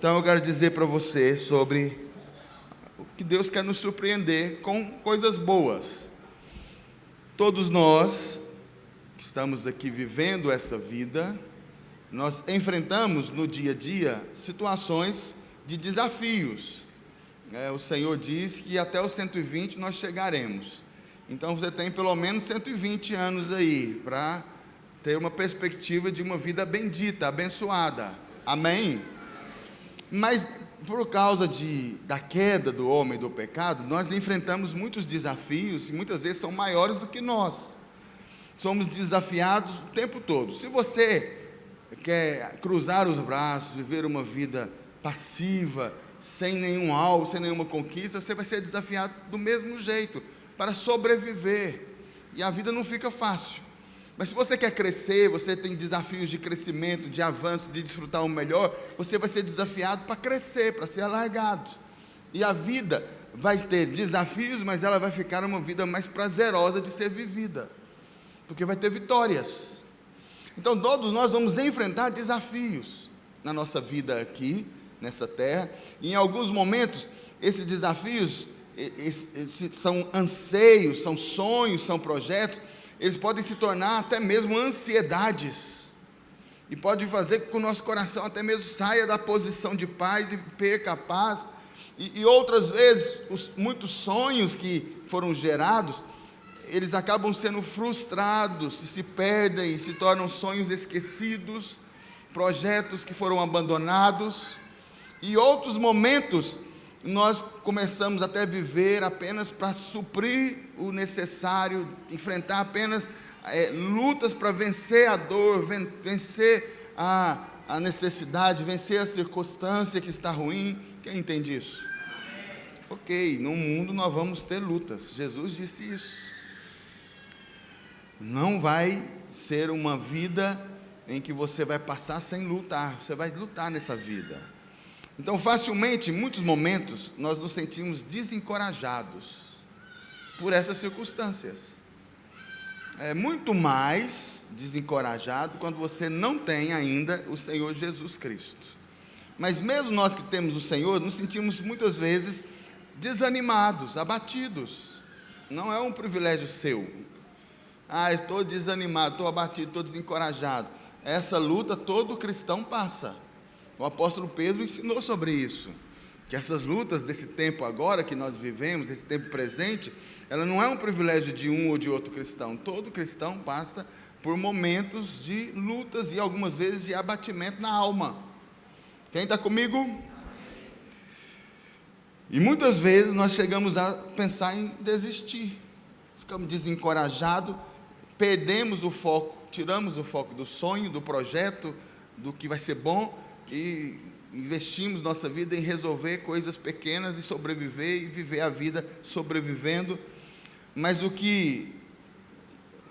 Então eu quero dizer para você sobre o que Deus quer nos surpreender com coisas boas. Todos nós que estamos aqui vivendo essa vida, nós enfrentamos no dia a dia situações de desafios. O Senhor diz que até os 120 nós chegaremos. Então você tem pelo menos 120 anos aí para ter uma perspectiva de uma vida bendita, abençoada. Amém? Mas por causa da queda do homem, do pecado, nós enfrentamos muitos desafios e muitas vezes são maiores do que nós. Somos desafiados o tempo todo. Se você quer cruzar os braços, viver uma vida passiva, sem nenhum alvo, sem nenhuma conquista, você vai ser desafiado do mesmo jeito, para sobreviver, e a vida não fica fácil. Mas se você quer crescer, você tem desafios de crescimento, de avanço, de desfrutar o melhor, você vai ser desafiado para crescer, para ser alargado, e a vida vai ter desafios, mas ela vai ficar uma vida mais prazerosa de ser vivida, porque vai ter vitórias. Então todos nós vamos enfrentar desafios na nossa vida aqui, nessa terra, e em alguns momentos, esses desafios, são anseios, são sonhos, são projetos, eles podem se tornar até mesmo ansiedades, e pode fazer com que o nosso coração até mesmo saia da posição de paz e perca a paz, e outras vezes, muitos sonhos que foram gerados, eles acabam sendo frustrados, se perdem, se tornam sonhos esquecidos, projetos que foram abandonados, e outros momentos, nós começamos até a viver apenas para suprir o necessário, enfrentar apenas lutas para vencer a dor, vencer a necessidade, vencer a circunstância que está ruim. Quem entende isso? Ok, no mundo nós vamos ter lutas, Jesus disse isso. Não vai ser uma vida em que você vai passar sem lutar, você vai lutar nessa vida. Então, facilmente, em muitos momentos, nós nos sentimos desencorajados por essas circunstâncias. É muito mais desencorajado quando você não tem ainda o Senhor Jesus Cristo. Mas mesmo nós que temos o Senhor, nos sentimos muitas vezes desanimados, abatidos. Não é um privilégio seu. Estou desanimado, estou abatido, estou desencorajado. Essa luta todo cristão passa. O apóstolo Pedro ensinou sobre isso, que essas lutas desse tempo agora que nós vivemos, esse tempo presente, ela não é um privilégio de um ou de outro cristão. Todo cristão passa por momentos de lutas e algumas vezes de abatimento na alma. Quem está comigo? E muitas vezes nós chegamos a pensar em desistir, ficamos desencorajados, perdemos o foco, tiramos o foco do sonho, do projeto, do que vai ser bom, e investimos nossa vida em resolver coisas pequenas e sobreviver, e viver a vida sobrevivendo. Mas o que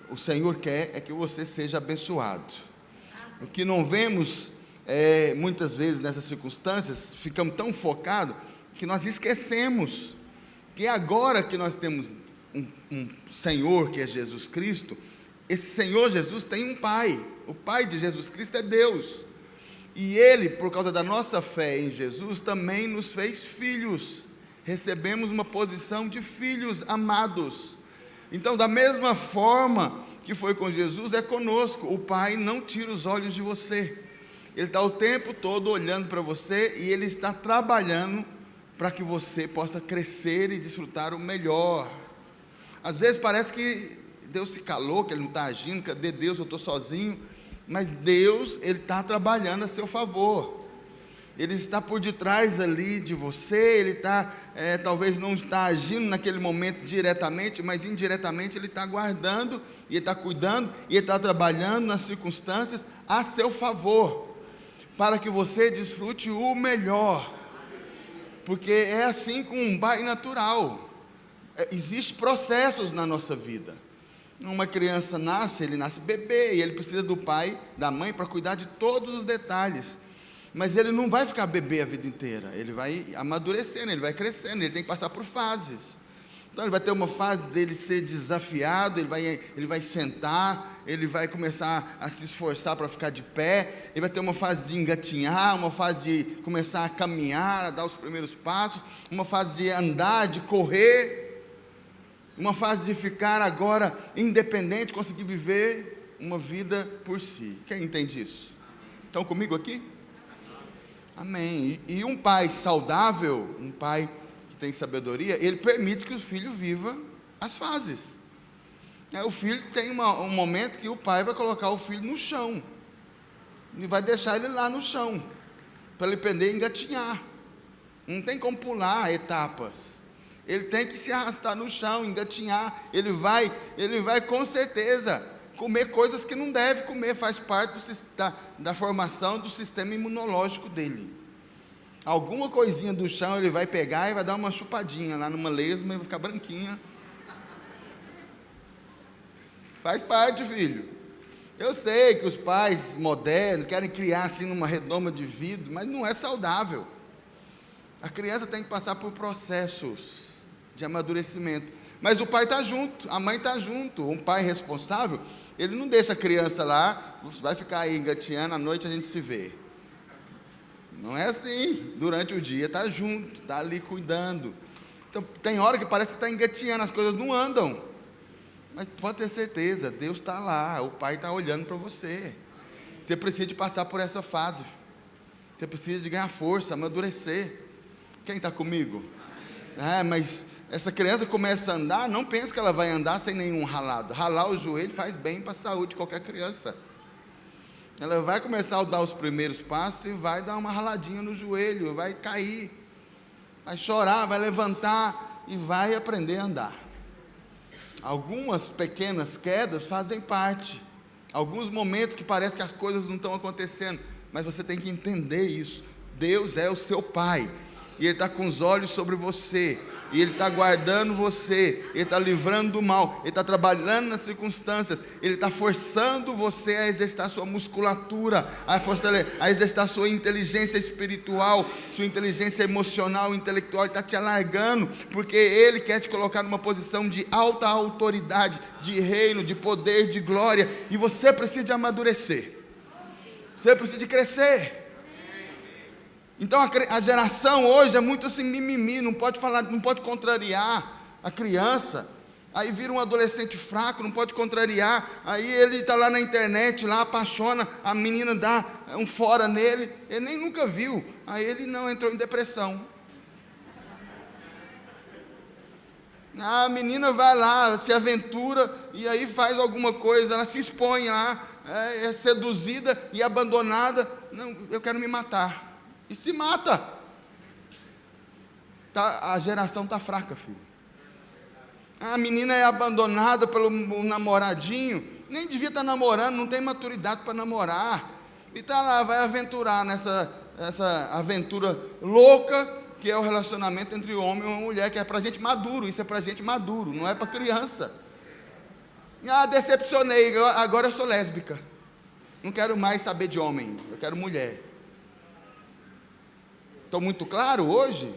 o Senhor quer é que você seja abençoado. O que não vemos muitas vezes nessas circunstâncias, ficamos tão focados que nós esquecemos que agora que nós temos um Senhor que é Jesus Cristo, esse Senhor Jesus tem um Pai. O Pai de Jesus Cristo é Deus. E Ele, por causa da nossa fé em Jesus, também nos fez filhos. Recebemos uma posição de filhos amados. Então, da mesma forma que foi com Jesus, é conosco. O Pai não tira os olhos de você. Ele está o tempo todo olhando para você e Ele está trabalhando para que você possa crescer e desfrutar o melhor. Às vezes parece que Deus se calou, que Ele não está agindo, cadê Deus, eu estou sozinho. Mas Deus, Ele está trabalhando a seu favor. Ele está por detrás ali de você, Ele está, talvez não está agindo naquele momento diretamente, mas indiretamente Ele está guardando, e Ele está cuidando, e Ele está trabalhando nas circunstâncias a seu favor, para que você desfrute o melhor, porque é assim com um pai natural. Existem processos na nossa vida. Uma criança nasce, ele nasce bebê, e ele precisa do pai, da mãe, para cuidar de todos os detalhes, mas ele não vai ficar bebê a vida inteira, ele vai amadurecendo, ele vai crescendo, ele tem que passar por fases. Então ele vai ter uma fase dele ser desafiado, ele vai sentar, ele vai começar a se esforçar para ficar de pé, ele vai ter uma fase de engatinhar, uma fase de começar a caminhar, a dar os primeiros passos, uma fase de andar, de correr, uma fase de ficar agora independente, conseguir viver uma vida por si. Quem entende isso? Estão comigo aqui? Amém. E um pai saudável, um pai que tem sabedoria, ele permite que o filho viva as fases. O filho tem um momento que o pai vai colocar o filho no chão, e vai deixar ele lá no chão, para ele aprender a engatinhar. Não tem como pular etapas, ele tem que se arrastar no chão, engatinhar. Ele vai com certeza comer coisas que não deve comer, faz parte da formação do sistema imunológico dele. Alguma coisinha do chão ele vai pegar e vai dar uma chupadinha lá numa lesma e vai ficar branquinha. Faz parte, filho. Eu sei que os pais modernos querem criar assim numa redoma de vidro, mas não é saudável. A criança tem que passar por processos de amadurecimento. Mas o pai está junto, a mãe está junto. Um pai responsável, ele não deixa a criança lá, vai ficar aí engatinhando, à noite a gente se vê. Não é assim. Durante o dia está junto, está ali cuidando. Então tem hora que parece que está engatinhando, as coisas não andam. Mas pode ter certeza, Deus está lá, o pai está olhando para você. Você precisa de passar por essa fase. Você precisa de ganhar força, amadurecer. Quem está comigo? Mas essa criança começa a andar, não pensa que ela vai andar sem nenhum ralado. Ralar o joelho faz bem para a saúde de qualquer criança. Ela vai começar a dar os primeiros passos e vai dar uma raladinha no joelho, vai cair, vai chorar, vai levantar e vai aprender a andar. Algumas pequenas quedas fazem parte, alguns momentos que parece que as coisas não estão acontecendo, mas você tem que entender isso. Deus é o seu pai, e Ele está com os olhos sobre você, e Ele está guardando você, Ele está livrando do mal, Ele está trabalhando nas circunstâncias, Ele está forçando você a exercitar sua musculatura, a exercitar sua inteligência espiritual, sua inteligência emocional, intelectual. Ele está te alargando, porque Ele quer te colocar numa posição de alta autoridade, de reino, de poder, de glória, e você precisa de amadurecer, você precisa de crescer. Então a geração hoje é muito assim, mimimi, não pode falar, não pode contrariar a criança. Aí vira um adolescente fraco, não pode contrariar. Aí ele está lá na internet, lá apaixona, a menina dá um fora nele, ele nem nunca viu. Aí ele não entrou em depressão. A menina vai lá, se aventura, e aí faz alguma coisa, ela se expõe lá, é seduzida e abandonada. Não, eu quero me matar. E se mata. A geração está fraca, filho. A menina é abandonada pelo namoradinho, nem devia estar namorando, não tem maturidade para namorar, e está lá, vai aventurar essa aventura louca, que é o relacionamento entre o homem e uma mulher, que é para gente maduro. Isso é para gente maduro, não é para criança. Decepcionei, agora eu sou lésbica, não quero mais saber de homem, eu quero mulher. Estou muito claro hoje?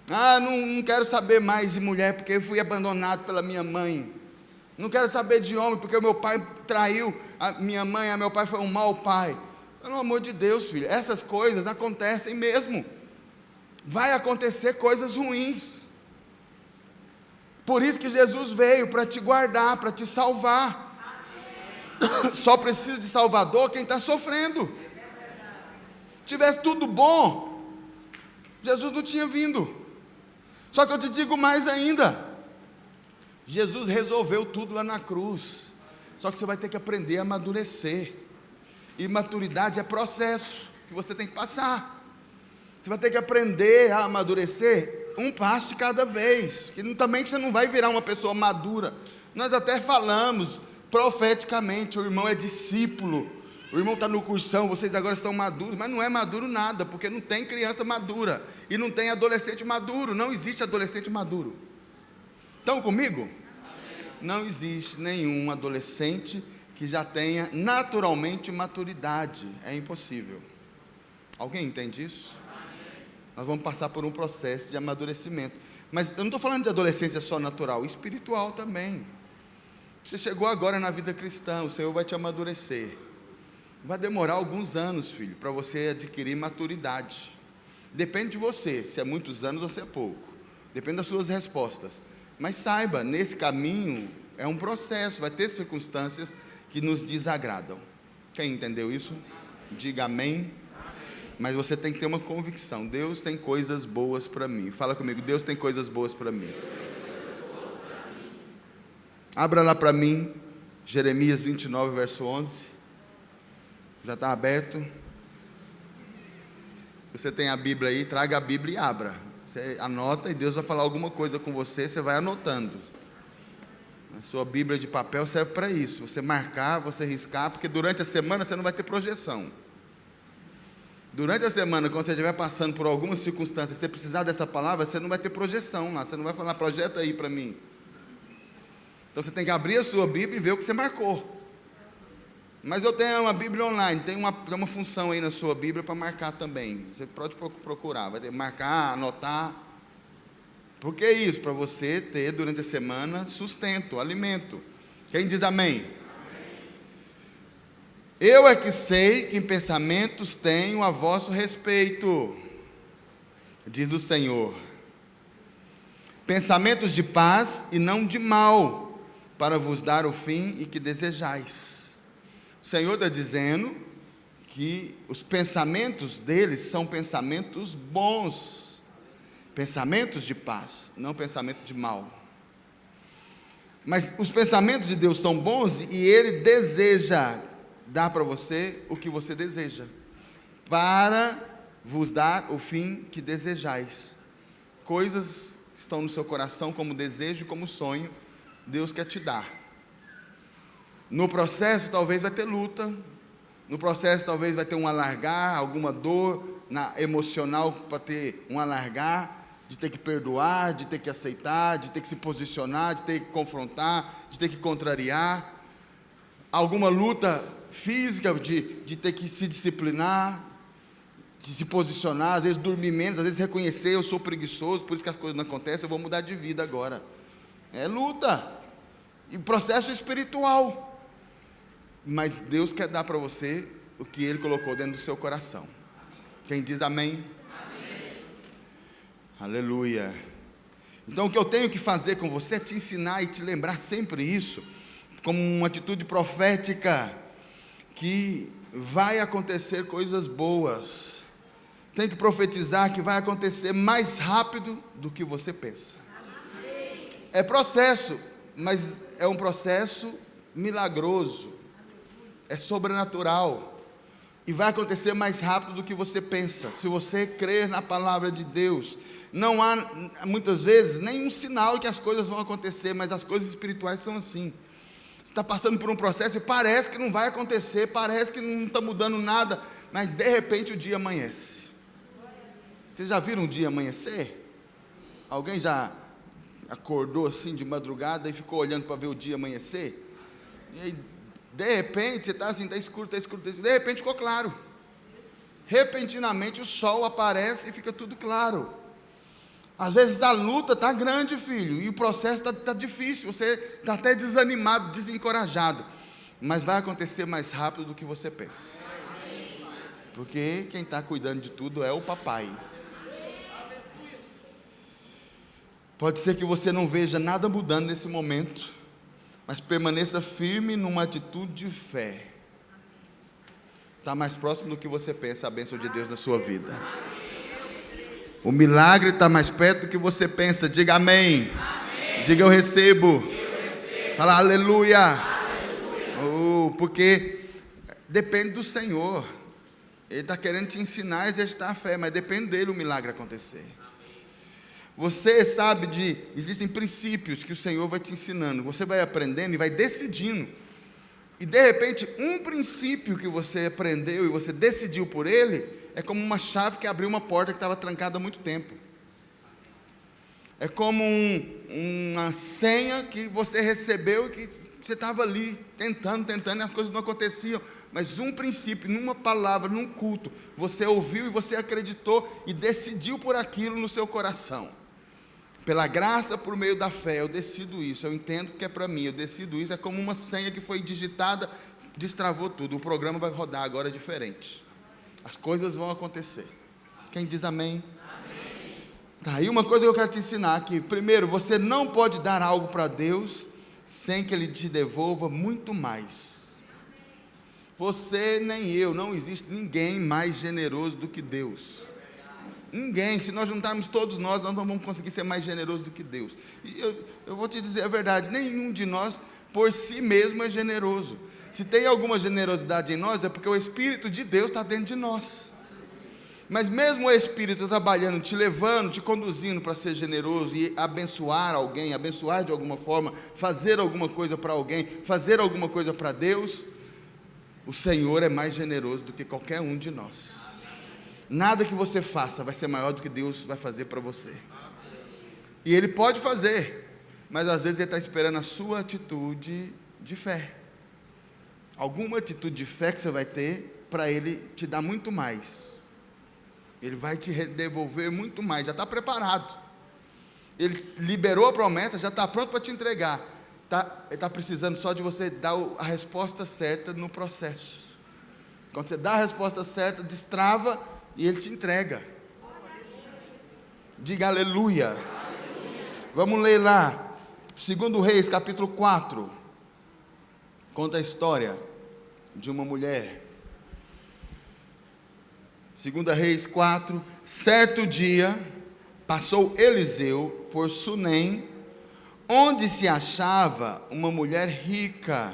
Não quero saber mais de mulher, porque eu fui abandonado pela minha mãe. Não quero saber de homem, porque o meu pai traiu a minha mãe, meu pai foi um mau pai. Pelo amor de Deus, filho, essas coisas acontecem mesmo. Vai acontecer coisas ruins. Por isso que Jesus veio, para te guardar, para te salvar. Só precisa de Salvador quem está sofrendo. Tivesse tudo bom, Jesus não tinha vindo. Só que eu te digo mais ainda, Jesus resolveu tudo lá na cruz. Só que você vai ter que aprender a amadurecer. E maturidade é processo que você tem que passar. Você vai ter que aprender a amadurecer um passo de cada vez, que também você não vai virar uma pessoa madura. Nós até falamos profeticamente, o irmão é discípulo, o irmão está no cursão, vocês agora estão maduros, mas não é maduro nada, porque não tem criança madura, e não tem adolescente maduro, não existe adolescente maduro. Estão comigo? Não existe nenhum adolescente que já tenha naturalmente maturidade, é impossível. Alguém entende isso? Nós vamos passar por um processo de amadurecimento, Mas eu não estou falando de adolescência só natural, espiritual também. Você chegou agora na vida cristã, o Senhor vai te amadurecer. Vai demorar alguns anos, filho, para você adquirir maturidade. Depende de você, se é muitos anos ou se é pouco. Depende das suas respostas. Mas saiba, nesse caminho é um processo, vai ter circunstâncias que nos desagradam. Quem entendeu isso? Diga amém. Mas você tem que ter uma convicção. Deus tem coisas boas para mim. Fala comigo, Deus tem coisas boas para mim. Abra lá para mim, Jeremias 29, verso 11. Já está aberto? Você tem a Bíblia aí, traga a Bíblia e abra. Você anota e Deus vai falar alguma coisa com você, você vai anotando. A sua Bíblia de papel serve para isso, você marcar, você riscar, porque durante a semana você não vai ter projeção. Durante a semana, quando você estiver passando por alguma circunstância, você precisar dessa palavra, você não vai ter projeção lá, você não vai falar, projeta aí para mim. Então você tem que abrir a sua Bíblia e ver o que você marcou. Mas eu tenho uma Bíblia online, tem uma função aí na sua Bíblia para marcar também. Você pode procurar, vai ter que marcar, anotar. Por que isso? Para você ter durante a semana sustento, alimento. Quem diz amém? Eu é que sei que em pensamentos tenho a vosso respeito, diz o Senhor. Pensamentos de paz e não de mal, para vos dar o fim e que desejais. O Senhor está dizendo que os pensamentos deles são pensamentos bons, pensamentos de paz, não pensamento de mal. Mas os pensamentos de Deus são bons e Ele deseja dar para você o que você deseja, para vos dar o fim que desejais. Coisas que estão no seu coração como desejo, como sonho, Deus quer te dar. No processo talvez vai ter luta, no processo talvez vai ter um alargar, alguma dor emocional para ter um alargar, de ter que perdoar, de ter que aceitar, de ter que se posicionar, de ter que confrontar, de ter que contrariar, alguma luta física de ter que se disciplinar, de se posicionar, às vezes dormir menos, às vezes reconhecer, eu sou preguiçoso, por isso que as coisas não acontecem, eu vou mudar de vida agora. É luta, e processo espiritual. Mas Deus quer dar para você o que Ele colocou dentro do seu coração. Quem diz amém? Amém. Aleluia. Então o que eu tenho que fazer com você é te ensinar e te lembrar sempre isso, como uma atitude profética, que vai acontecer coisas boas. Tem que profetizar que vai acontecer mais rápido do que você pensa. É processo, mas é um processo milagroso. É sobrenatural, e vai acontecer mais rápido do que você pensa, se você crer na palavra de Deus. Não há, muitas vezes, nenhum sinal que as coisas vão acontecer, mas as coisas espirituais são assim. Você está passando por um processo e parece que não vai acontecer, parece que não está mudando nada, mas de repente o dia amanhece. Vocês já viram um dia amanhecer? Alguém já acordou assim de madrugada e ficou olhando para ver o dia amanhecer? E aí, de repente, você está assim, está escuro, de repente ficou claro. Repentinamente o sol aparece e fica tudo claro. Às vezes a luta está grande, filho, e o processo está difícil, você está até desanimado, desencorajado, mas vai acontecer mais rápido do que você pensa. Porque quem está cuidando de tudo é o papai. Pode ser que você não veja nada mudando nesse momento, mas permaneça firme numa atitude de fé. Está mais próximo do que você pensa a bênção de Deus na sua vida. O milagre está mais perto do que você pensa. Diga amém. Amém. Diga eu recebo. Fala aleluia. Aleluia. Porque depende do Senhor. Ele está querendo te ensinar a exercitar a fé, mas depende dele o milagre acontecer. Você sabe existem princípios que o Senhor vai te ensinando, você vai aprendendo e vai decidindo, e de repente um princípio que você aprendeu e você decidiu por ele, é como uma chave que abriu uma porta que estava trancada há muito tempo, é como uma senha que você recebeu e que você estava ali tentando e as coisas não aconteciam, mas um princípio, numa palavra, num culto, você ouviu e você acreditou e decidiu por aquilo no seu coração. Pela graça, por meio da fé, eu decido isso, eu entendo que é para mim, eu decido isso, é como uma senha que foi digitada, destravou tudo, o programa vai rodar agora diferente, as coisas vão acontecer. Quem diz amém? Amém. Tá, e uma coisa que eu quero te ensinar aqui, primeiro, você não pode dar algo para Deus, sem que Ele te devolva muito mais. Você nem eu, não existe ninguém mais generoso do que Deus. Ninguém, se nós juntarmos todos nós não vamos conseguir ser mais generosos do que Deus. E eu vou te dizer a verdade, nenhum de nós por si mesmo é generoso. Se tem alguma generosidade em nós, é porque o Espírito de Deus está dentro de nós. Mas mesmo o Espírito trabalhando, te levando, te conduzindo para ser generoso e abençoar alguém, abençoar de alguma forma, fazer alguma coisa para alguém, fazer alguma coisa para Deus, o Senhor é mais generoso do que qualquer um de nós. Nada que você faça vai ser maior do que Deus vai fazer para você. E Ele pode fazer, mas às vezes Ele está esperando a sua atitude de fé. Alguma atitude de fé que você vai ter para Ele te dar muito mais. Ele vai te devolver muito mais, já está preparado. Ele liberou a promessa, já está pronto para te entregar. Ele está precisando só de você dar a resposta certa no processo. Quando você dá a resposta certa, destrava e Ele te entrega. Diga aleluia. Vamos ler lá, 2 Reis, capítulo 4. Conta a história de uma mulher. 2 Reis 4. Certo dia, passou Eliseu por Sunem, onde se achava uma mulher rica,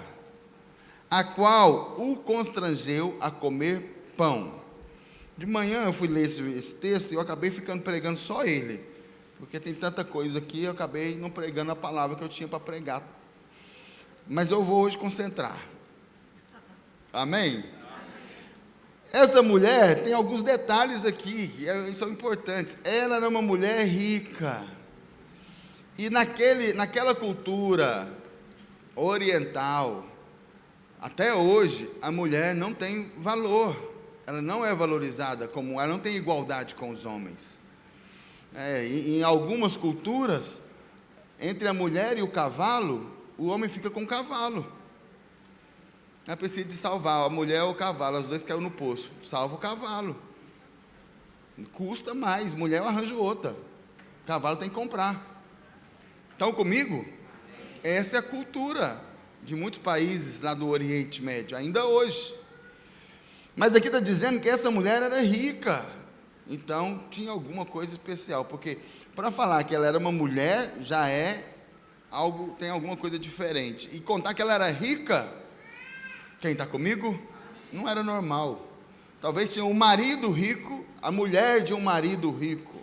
a qual o constrangeu a comer pão. De manhã eu fui ler esse texto e eu acabei ficando pregando só ele, porque tem tanta coisa aqui, eu acabei não pregando a palavra que eu tinha para pregar. Mas eu vou hoje concentrar. Amém? Essa mulher tem alguns detalhes aqui que são importantes. Ela era uma mulher rica. E naquela cultura oriental, até hoje, a mulher não tem valor. Ela não é valorizada, ela não tem igualdade com os homens. Em algumas culturas, entre a mulher e o cavalo, o homem fica com o cavalo. Não precisa de salvar a mulher ou o cavalo, os dois caíram no poço. Salva o cavalo. Custa mais, mulher eu arranjo outra. O cavalo tem que comprar. Estão comigo? Essa é a cultura de muitos países lá do Oriente Médio, ainda hoje. Mas aqui está dizendo que essa mulher era rica, então tinha alguma coisa especial, porque para falar que ela era uma mulher, já tem alguma coisa diferente, e contar que ela era rica, quem está comigo? Não era normal. Talvez tinha um marido rico, a mulher de um marido rico.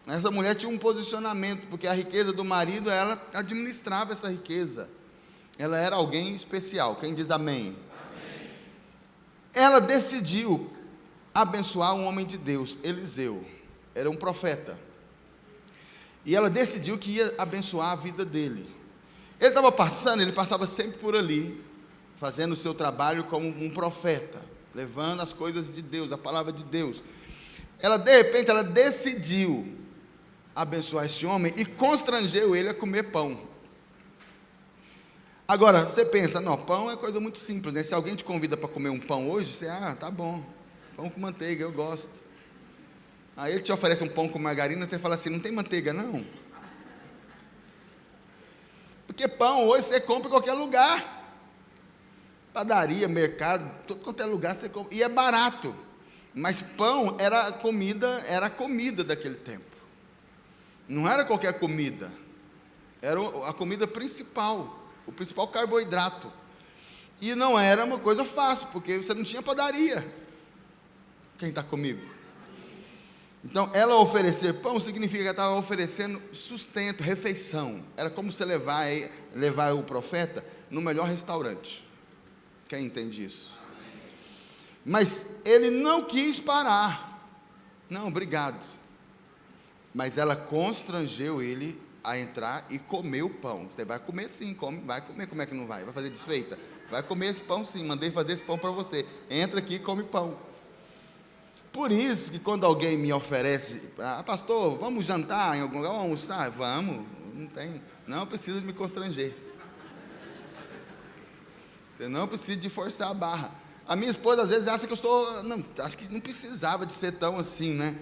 Essa mulher tinha um posicionamento, porque a riqueza do marido, ela administrava essa riqueza, ela era alguém especial. Quem diz amém? Ela decidiu abençoar um homem de Deus, Eliseu, era um profeta, e ela decidiu que ia abençoar a vida dele. Ele passava sempre por ali, fazendo o seu trabalho como um profeta, levando as coisas de Deus, a palavra de Deus. De repente, ela decidiu abençoar esse homem e constrangeu ele a comer pão. Agora, você pensa, não, pão é coisa muito simples, né? Se alguém te convida para comer um pão hoje, você, tá bom, pão com manteiga, eu gosto. Aí ele te oferece um pão com margarina, você fala assim, não tem manteiga não? Porque pão hoje você compra em qualquer lugar. Padaria, mercado, todo quanto é lugar você compra, e é barato. Mas pão era a comida daquele tempo. Não era qualquer comida, era a comida principal. O principal carboidrato. E não era uma coisa fácil, porque você não tinha padaria. Quem está comigo? Então, ela oferecer pão significa que ela estava oferecendo sustento, refeição. Era como você levar o profeta no melhor restaurante. Quem entende isso? Mas ele não quis parar. Não, obrigado. Mas ela constrangeu ele a entrar e comer o pão. Você vai comer sim, vai comer, como é que não vai? Vai fazer desfeita? Vai comer esse pão sim, mandei fazer esse pão para você. Entra aqui e come pão. Por isso que quando alguém me oferece, pastor, vamos jantar em algum lugar, vamos almoçar? Vamos, não precisa me constranger. Você não precisa de forçar a barra. A minha esposa às vezes acha que eu sou, não, acho que não precisava de ser tão assim, né?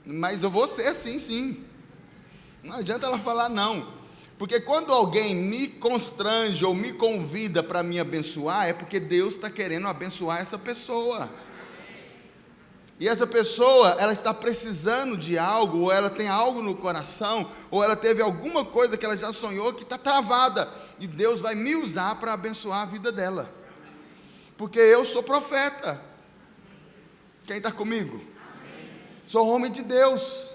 Mas eu vou ser assim, sim. Não adianta ela falar não. Porque quando alguém me constrange ou me convida para me abençoar, é porque Deus está querendo abençoar essa pessoa. E essa pessoa, ela está precisando de algo, ou ela tem algo no coração, ou ela teve alguma coisa que ela já sonhou que está travada, e Deus vai me usar para abençoar a vida dela, porque eu sou profeta. Quem está comigo? Sou homem de Deus,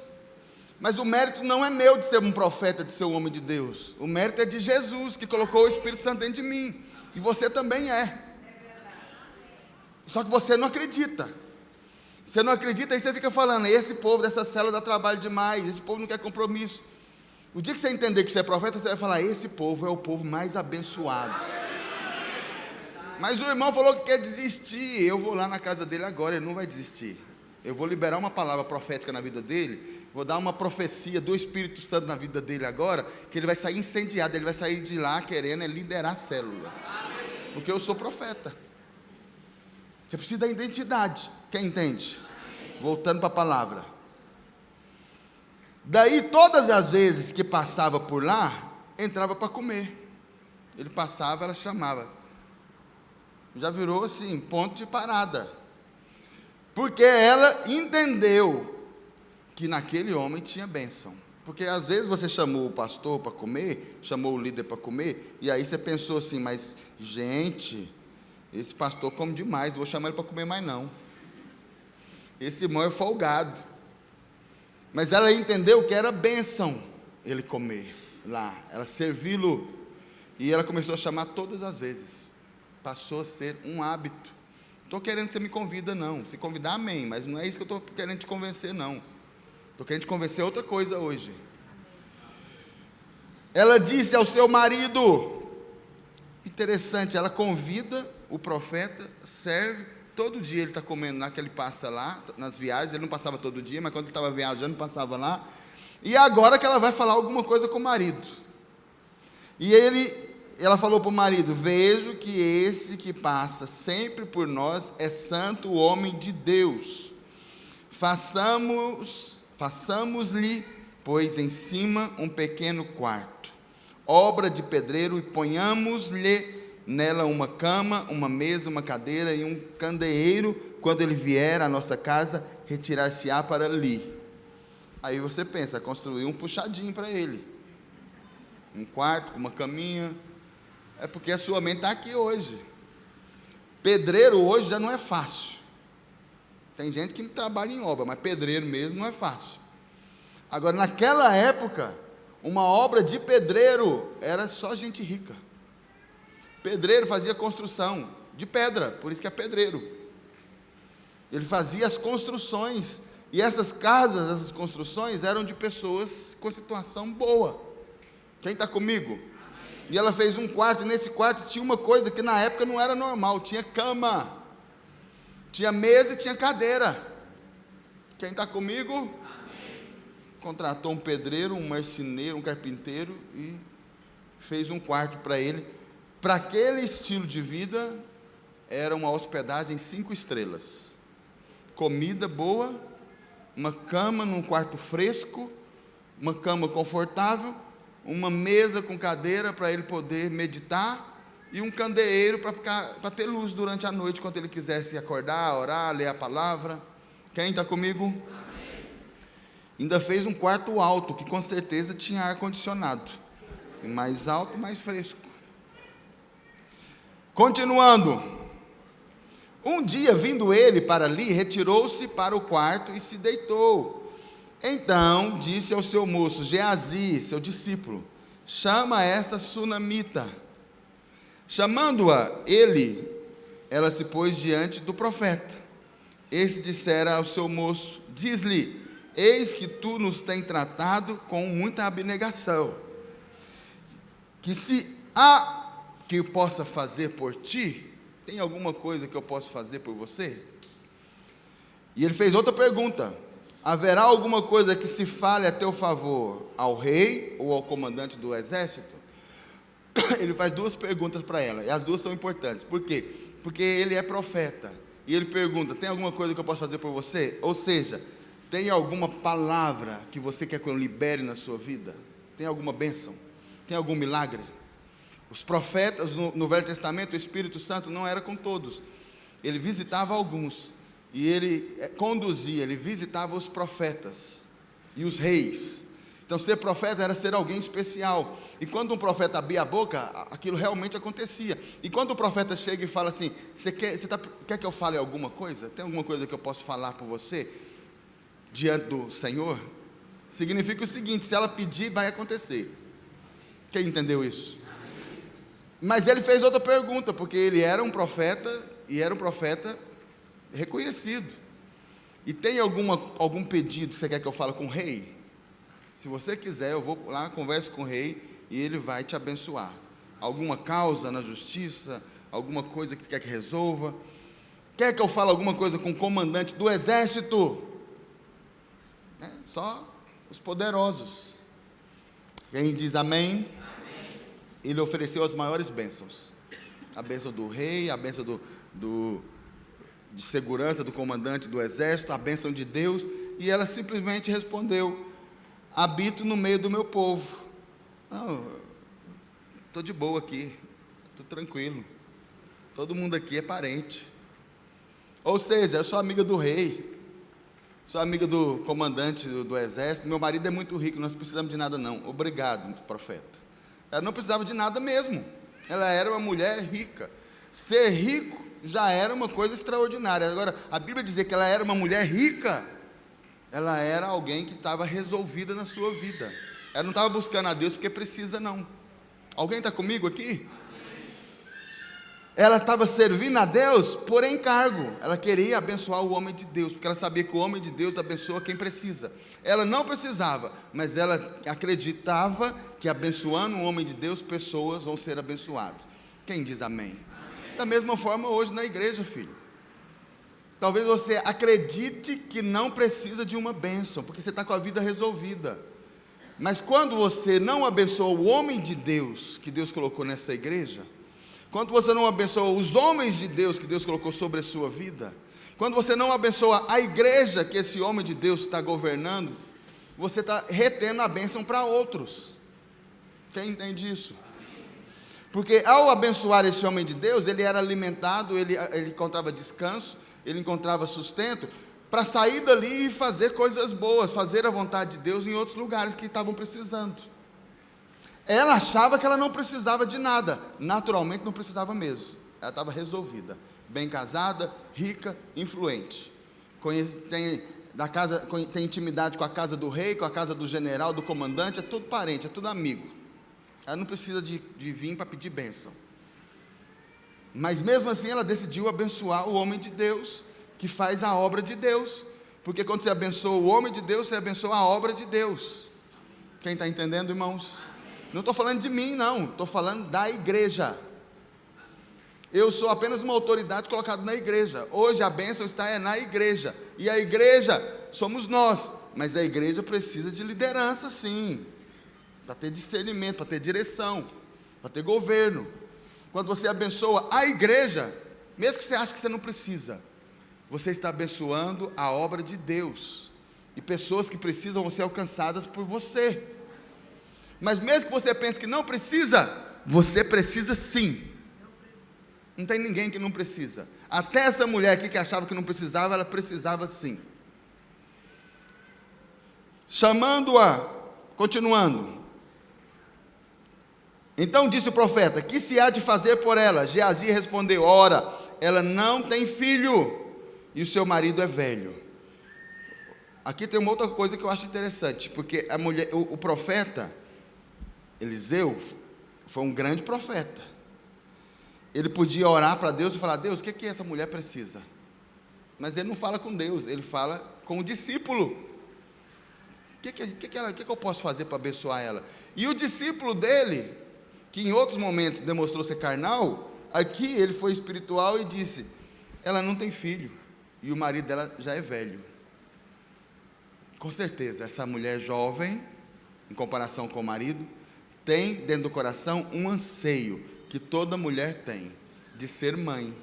mas o mérito não é meu de ser um profeta, de ser um homem de Deus, o mérito é de Jesus, que colocou o Espírito Santo dentro de mim, e você também é, só que você não acredita. Você não acredita, aí você fica falando, esse povo dessa célula dá trabalho demais, esse povo não quer compromisso. O dia que você entender que você é profeta, você vai falar, esse povo é o povo mais abençoado. Mas o irmão falou que quer desistir, eu vou lá na casa dele agora, ele não vai desistir. Eu vou liberar uma palavra profética na vida dele, vou dar uma profecia do Espírito Santo na vida dele agora, que ele vai sair incendiado, ele vai sair de lá querendo liderar a célula. Porque eu sou profeta. Você precisa da identidade. Quem entende? Voltando para a palavra. Daí todas as vezes que passava por lá, entrava para comer. Ele passava, ela chamava. Já virou assim, ponto de parada. Porque ela entendeu que naquele homem tinha bênção. Porque às vezes você chamou o pastor para comer, chamou o líder para comer, e aí você pensou assim, mas gente, esse pastor come demais, vou chamar ele para comer mais não. Esse irmão é folgado. Mas ela entendeu que era bênção ele comer lá, ela servi-lo, e ela começou a chamar todas as vezes, passou a ser um hábito. Não estou querendo que você me convida não, se convidar amém, mas não é isso que eu estou querendo te convencer não, estou querendo te convencer outra coisa hoje. Ela disse ao seu marido, interessante, ela convida o profeta, serve. Todo dia ele está comendo lá, que ele passa lá, nas viagens, ele não passava todo dia, mas quando ele estava viajando, passava lá, e agora que ela vai falar alguma coisa com o marido, e ela falou para o marido, vejo que esse que passa sempre por nós, é santo homem de Deus, façamos-lhe, pois em cima um pequeno quarto, obra de pedreiro, e ponhamos-lhe nela uma cama, uma mesa, uma cadeira e um candeeiro, quando ele vier à nossa casa, retirar-se-á para ali. Aí você pensa, construir um puxadinho para ele, um quarto com uma caminha, é porque a sua mente está aqui hoje. Pedreiro hoje já não é fácil, tem gente que trabalha em obra, mas pedreiro mesmo não é fácil. Agora naquela época, uma obra de pedreiro, era só gente rica. Pedreiro fazia construção de pedra, por isso que é pedreiro. Ele fazia as construções, e essas casas, essas construções, eram de pessoas com situação boa. Quem está comigo? E ela fez um quarto, e nesse quarto tinha uma coisa que na época não era normal, tinha cama, tinha mesa e tinha cadeira. Quem está comigo? Amém. Contratou um pedreiro, um marceneiro, um carpinteiro, e fez um quarto para ele. Para aquele estilo de vida, era uma hospedagem 5 estrelas, comida boa, uma cama num quarto fresco, uma cama confortável, uma mesa com cadeira para ele poder meditar, e um candeeiro para ter luz durante a noite, quando ele quisesse acordar, orar, ler a palavra. Quem está comigo? Amém. Ainda fez um quarto alto, que com certeza tinha ar-condicionado, mais alto, mais fresco. Continuando, um dia vindo ele para ali, retirou-se para o quarto e se deitou. Então disse ao seu moço, Geazi, seu discípulo, chama esta sunamita. Chamando-a ela se pôs diante do profeta. Esse dissera ao seu moço, diz-lhe, eis que tu nos tens tratado com muita abnegação, que se há que eu possa fazer por ti, tem alguma coisa que eu possa fazer por você? E ele fez outra pergunta: haverá alguma coisa que se fale a teu favor ao rei ou ao comandante do exército? Ele faz duas perguntas para ela, e as duas são importantes. Por quê? Porque ele é profeta, e ele pergunta: tem alguma coisa que eu posso fazer por você? Ou seja, tem alguma palavra que você quer que eu libere na sua vida? Tem alguma bênção? Tem algum milagre? Os profetas no Velho Testamento, o Espírito Santo não era com todos, ele visitava alguns, e ele conduzia, ele visitava os profetas e os reis. Então ser profeta era ser alguém especial, e quando um profeta abria a boca, aquilo realmente acontecia. E quando o profeta chega e fala assim: quer que eu fale alguma coisa? Tem alguma coisa que eu posso falar por você diante do Senhor? Significa o seguinte: se ela pedir, vai acontecer. Quem entendeu isso? Mas ele fez outra pergunta, porque ele era um profeta, e era um profeta reconhecido. E tem algum pedido que você quer que eu fale com o rei? Se você quiser, eu vou lá, converso com o rei, e ele vai te abençoar. Alguma causa na justiça, alguma coisa que quer que resolva? Quer que eu fale alguma coisa com o comandante do exército? Só os poderosos. Quem diz amém? Amém. Ele ofereceu as maiores bênçãos: a bênção do rei, a bênção de segurança do comandante do exército, a bênção de Deus. E ela simplesmente respondeu: habito no meio do meu povo. Estou de boa aqui, estou tranquilo, todo mundo aqui é parente. Ou seja, eu sou amiga do rei, sou amiga do comandante do exército, meu marido é muito rico, nós não precisamos de nada não. Obrigado, profeta. Ela não precisava de nada mesmo, ela era uma mulher rica. Ser rico já era uma coisa extraordinária. Agora, a Bíblia dizer que ela era uma mulher rica, ela era alguém que estava resolvida na sua vida. Ela não estava buscando a Deus porque precisa, não. Alguém está comigo aqui? Ela estava servindo a Deus por encargo. Ela queria abençoar o homem de Deus, porque ela sabia que o homem de Deus abençoa quem precisa. Ela não precisava, mas ela acreditava que abençoando o homem de Deus, pessoas vão ser abençoadas. Quem diz amém? Amém. Da mesma forma hoje na igreja, filho. Talvez você acredite que não precisa de uma bênção, porque você está com a vida resolvida. Mas quando você não abençoa o homem de Deus que Deus colocou nessa igreja, quando você não abençoa os homens de Deus que Deus colocou sobre a sua vida, quando você não abençoa a igreja que esse homem de Deus está governando, você está retendo a bênção para outros. Quem entende isso? Porque ao abençoar esse homem de Deus, ele era alimentado, ele encontrava descanso, ele encontrava sustento, para sair dali e fazer coisas boas, fazer a vontade de Deus em outros lugares que estavam precisando. Ela achava que ela não precisava de nada, naturalmente não precisava mesmo, ela estava resolvida, bem casada, rica, influente, tem intimidade com a casa do rei, com a casa do general, do comandante, é tudo parente, é tudo amigo. Ela não precisa de vir para pedir bênção. Mas mesmo assim ela decidiu abençoar o homem de Deus, que faz a obra de Deus, porque quando você abençoa o homem de Deus, você abençoa a obra de Deus. Quem está entendendo, irmãos? Não estou falando de mim, não, estou falando da igreja. Eu sou apenas uma autoridade colocada na igreja. Hoje a bênção está na igreja, e a igreja somos nós, mas a igreja precisa de liderança, sim, para ter discernimento, para ter direção, para ter governo. Quando você abençoa a igreja, mesmo que você ache que você não precisa, você está abençoando a obra de Deus, e pessoas que precisam vão ser alcançadas por você. Mas mesmo que você pense que não precisa, você precisa sim. Não tem ninguém que não precisa. Até essa mulher aqui que achava que não precisava, ela precisava sim. Chamando-a, continuando. Então disse o profeta: que se há de fazer por ela? Geazi respondeu: ora, ela não tem filho, e o seu marido é velho. Aqui tem uma outra coisa que eu acho interessante, porque a mulher, o profeta Eliseu foi um grande profeta. Ele podia orar para Deus e falar: Deus, o que essa mulher precisa? Mas ele não fala com Deus, ele fala com o discípulo. O que eu posso fazer para abençoar ela? E o discípulo dele, que em outros momentos demonstrou ser carnal, aqui ele foi espiritual e disse: ela não tem filho. e o marido dela já é velho. Com certeza, essa mulher jovem, em comparação com o marido, tem dentro do coração um anseio que toda mulher tem, de ser mãe.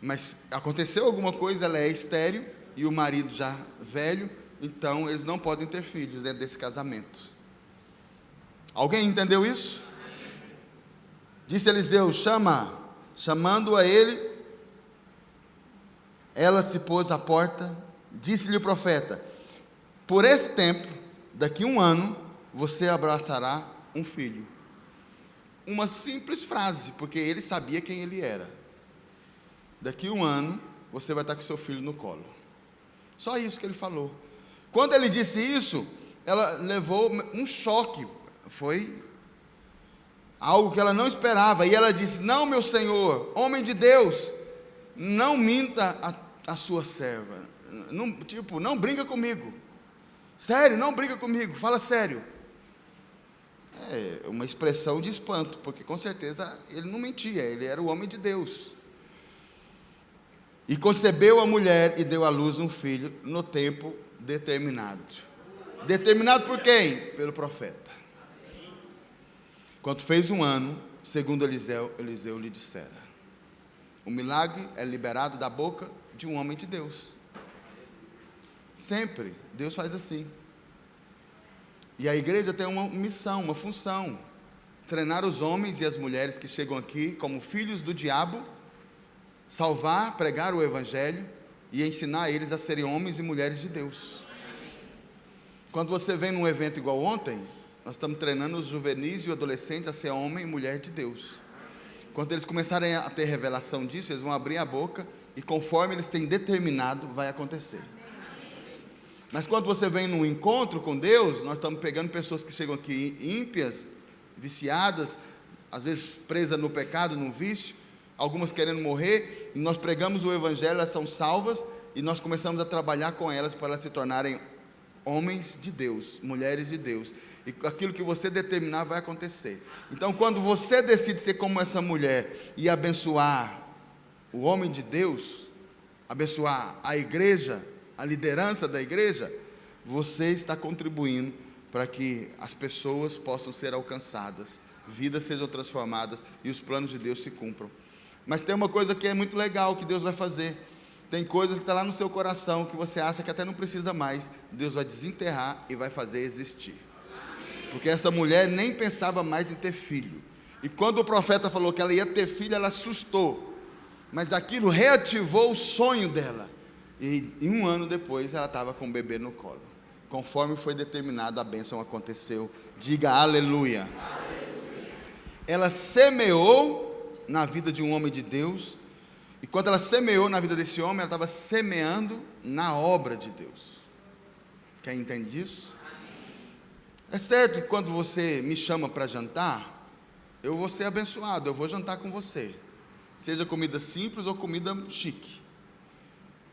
Mas aconteceu alguma coisa, ela é estéril, e o marido já velho, então eles não podem ter filhos dentro desse casamento. Alguém entendeu isso? Disse Eliseu: chamando a ele, ela se pôs à porta. Disse-lhe o profeta: por esse tempo, daqui a 1 ano, você abraçará um filho. Uma simples frase, porque ele sabia quem ele era. Daqui a 1 ano, você vai estar com seu filho no colo. Só isso que ele falou. Quando ele disse isso, ela levou um choque. Foi algo que ela não esperava. E ela disse: não, meu senhor, homem de Deus, não minta a sua serva. Não briga comigo. Sério, não briga comigo, fala sério. É uma expressão de espanto, porque com certeza ele não mentia, ele era o homem de Deus. E concebeu a mulher e deu à luz um filho no tempo determinado. Determinado por quem? Pelo profeta. Quando fez 1 ano, segundo Eliseu lhe dissera. O milagre é liberado da boca de um homem de Deus. Sempre, Deus faz assim. E a igreja tem uma missão, uma função: treinar os homens e as mulheres que chegam aqui como filhos do diabo, salvar, pregar o evangelho e ensinar eles a serem homens e mulheres de Deus. Quando você vem num evento igual ontem, nós estamos treinando os juvenis e os adolescentes a ser homem e mulher de Deus. Quando eles começarem a ter revelação disso, eles vão abrir a boca e conforme eles têm determinado, vai acontecer. Mas quando você vem num encontro com Deus, nós estamos pegando pessoas que chegam aqui ímpias, viciadas, às vezes presas no pecado, no vício, algumas querendo morrer, e nós pregamos o evangelho, elas são salvas, e nós começamos a trabalhar com elas para elas se tornarem homens de Deus, mulheres de Deus, e aquilo que você determinar vai acontecer. Então, quando você decide ser como essa mulher e abençoar o homem de Deus, abençoar a igreja, a liderança da igreja, você está contribuindo para que as pessoas possam ser alcançadas, vidas sejam transformadas e os planos de Deus se cumpram. Mas tem uma coisa que é muito legal que Deus vai fazer. Tem coisas que estão lá no seu coração que você acha que até não precisa mais. Deus vai desenterrar e vai fazer existir. Porque essa mulher nem pensava mais em ter filho. E quando o profeta falou que ela ia ter filho, ela assustou. Mas aquilo reativou o sonho dela. E 1 ano depois ela estava com o bebê no colo. Conforme foi determinado, a bênção aconteceu. Diga aleluia. Aleluia. Ela semeou na vida de um homem de Deus. E quando ela semeou na vida desse homem, ela estava semeando na obra de Deus. Quem entende disso? É certo que quando você me chama para jantar, eu vou ser abençoado, eu vou jantar com você. Seja comida simples ou comida chique.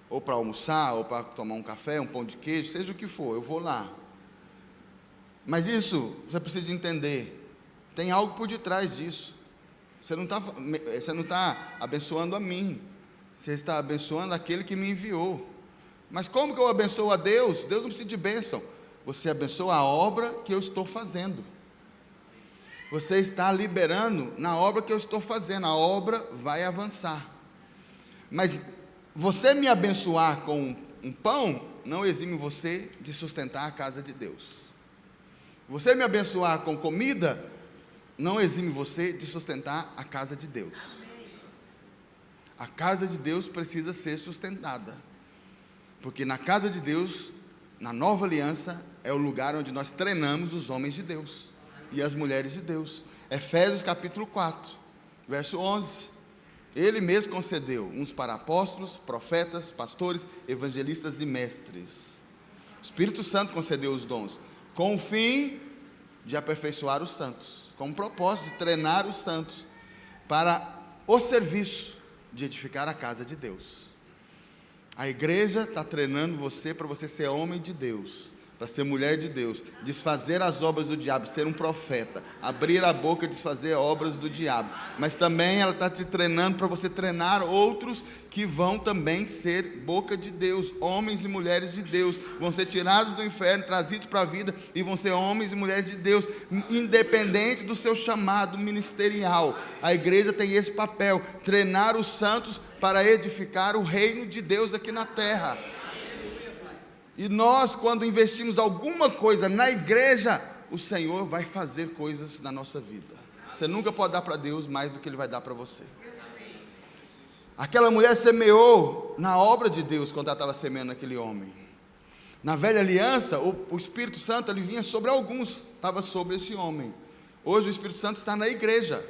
Ou para almoçar, ou para tomar um café, um pão de queijo, seja o que for, eu vou lá. Mas isso, você precisa entender, tem algo por detrás disso. Você não está abençoando a mim, você está abençoando aquele que me enviou. Mas como que eu abençoo a Deus? Deus não precisa de bênção. Você abençoa a obra que eu estou fazendo. Você está liberando na obra que eu estou fazendo, a obra vai avançar. Mas você me abençoar com um pão, não exime você de sustentar a casa de Deus. Você me abençoar com comida, não exime você de sustentar a casa de Deus. A casa de Deus precisa ser sustentada. Porque na casa de Deus, na nova aliança, é o lugar onde nós treinamos os homens de Deus e as mulheres de Deus. Efésios capítulo 4, verso 11. Ele mesmo concedeu uns para apóstolos, profetas, pastores, evangelistas e mestres. O Espírito Santo concedeu os dons, com o fim de aperfeiçoar os santos, com o propósito de treinar os santos, para o serviço de edificar a casa de Deus. A igreja está treinando você para você ser homem de Deus, para ser mulher de Deus, desfazer as obras do diabo, ser um profeta, abrir a boca e desfazer obras do diabo. Mas também ela está te treinando para você treinar outros que vão também ser boca de Deus, homens e mulheres de Deus, vão ser tirados do inferno, trazidos para a vida, e vão ser homens e mulheres de Deus, independente do seu chamado ministerial. A igreja tem esse papel, treinar os santos para edificar o reino de Deus aqui na terra. E nós, quando investimos alguma coisa na igreja, o Senhor vai fazer coisas na nossa vida. Você nunca pode dar para Deus mais do que Ele vai dar para você. Aquela mulher semeou na obra de Deus quando ela estava semeando aquele homem. Na velha aliança, o Espírito Santo ele vinha sobre alguns, estava sobre esse homem. Hoje o Espírito Santo está na igreja.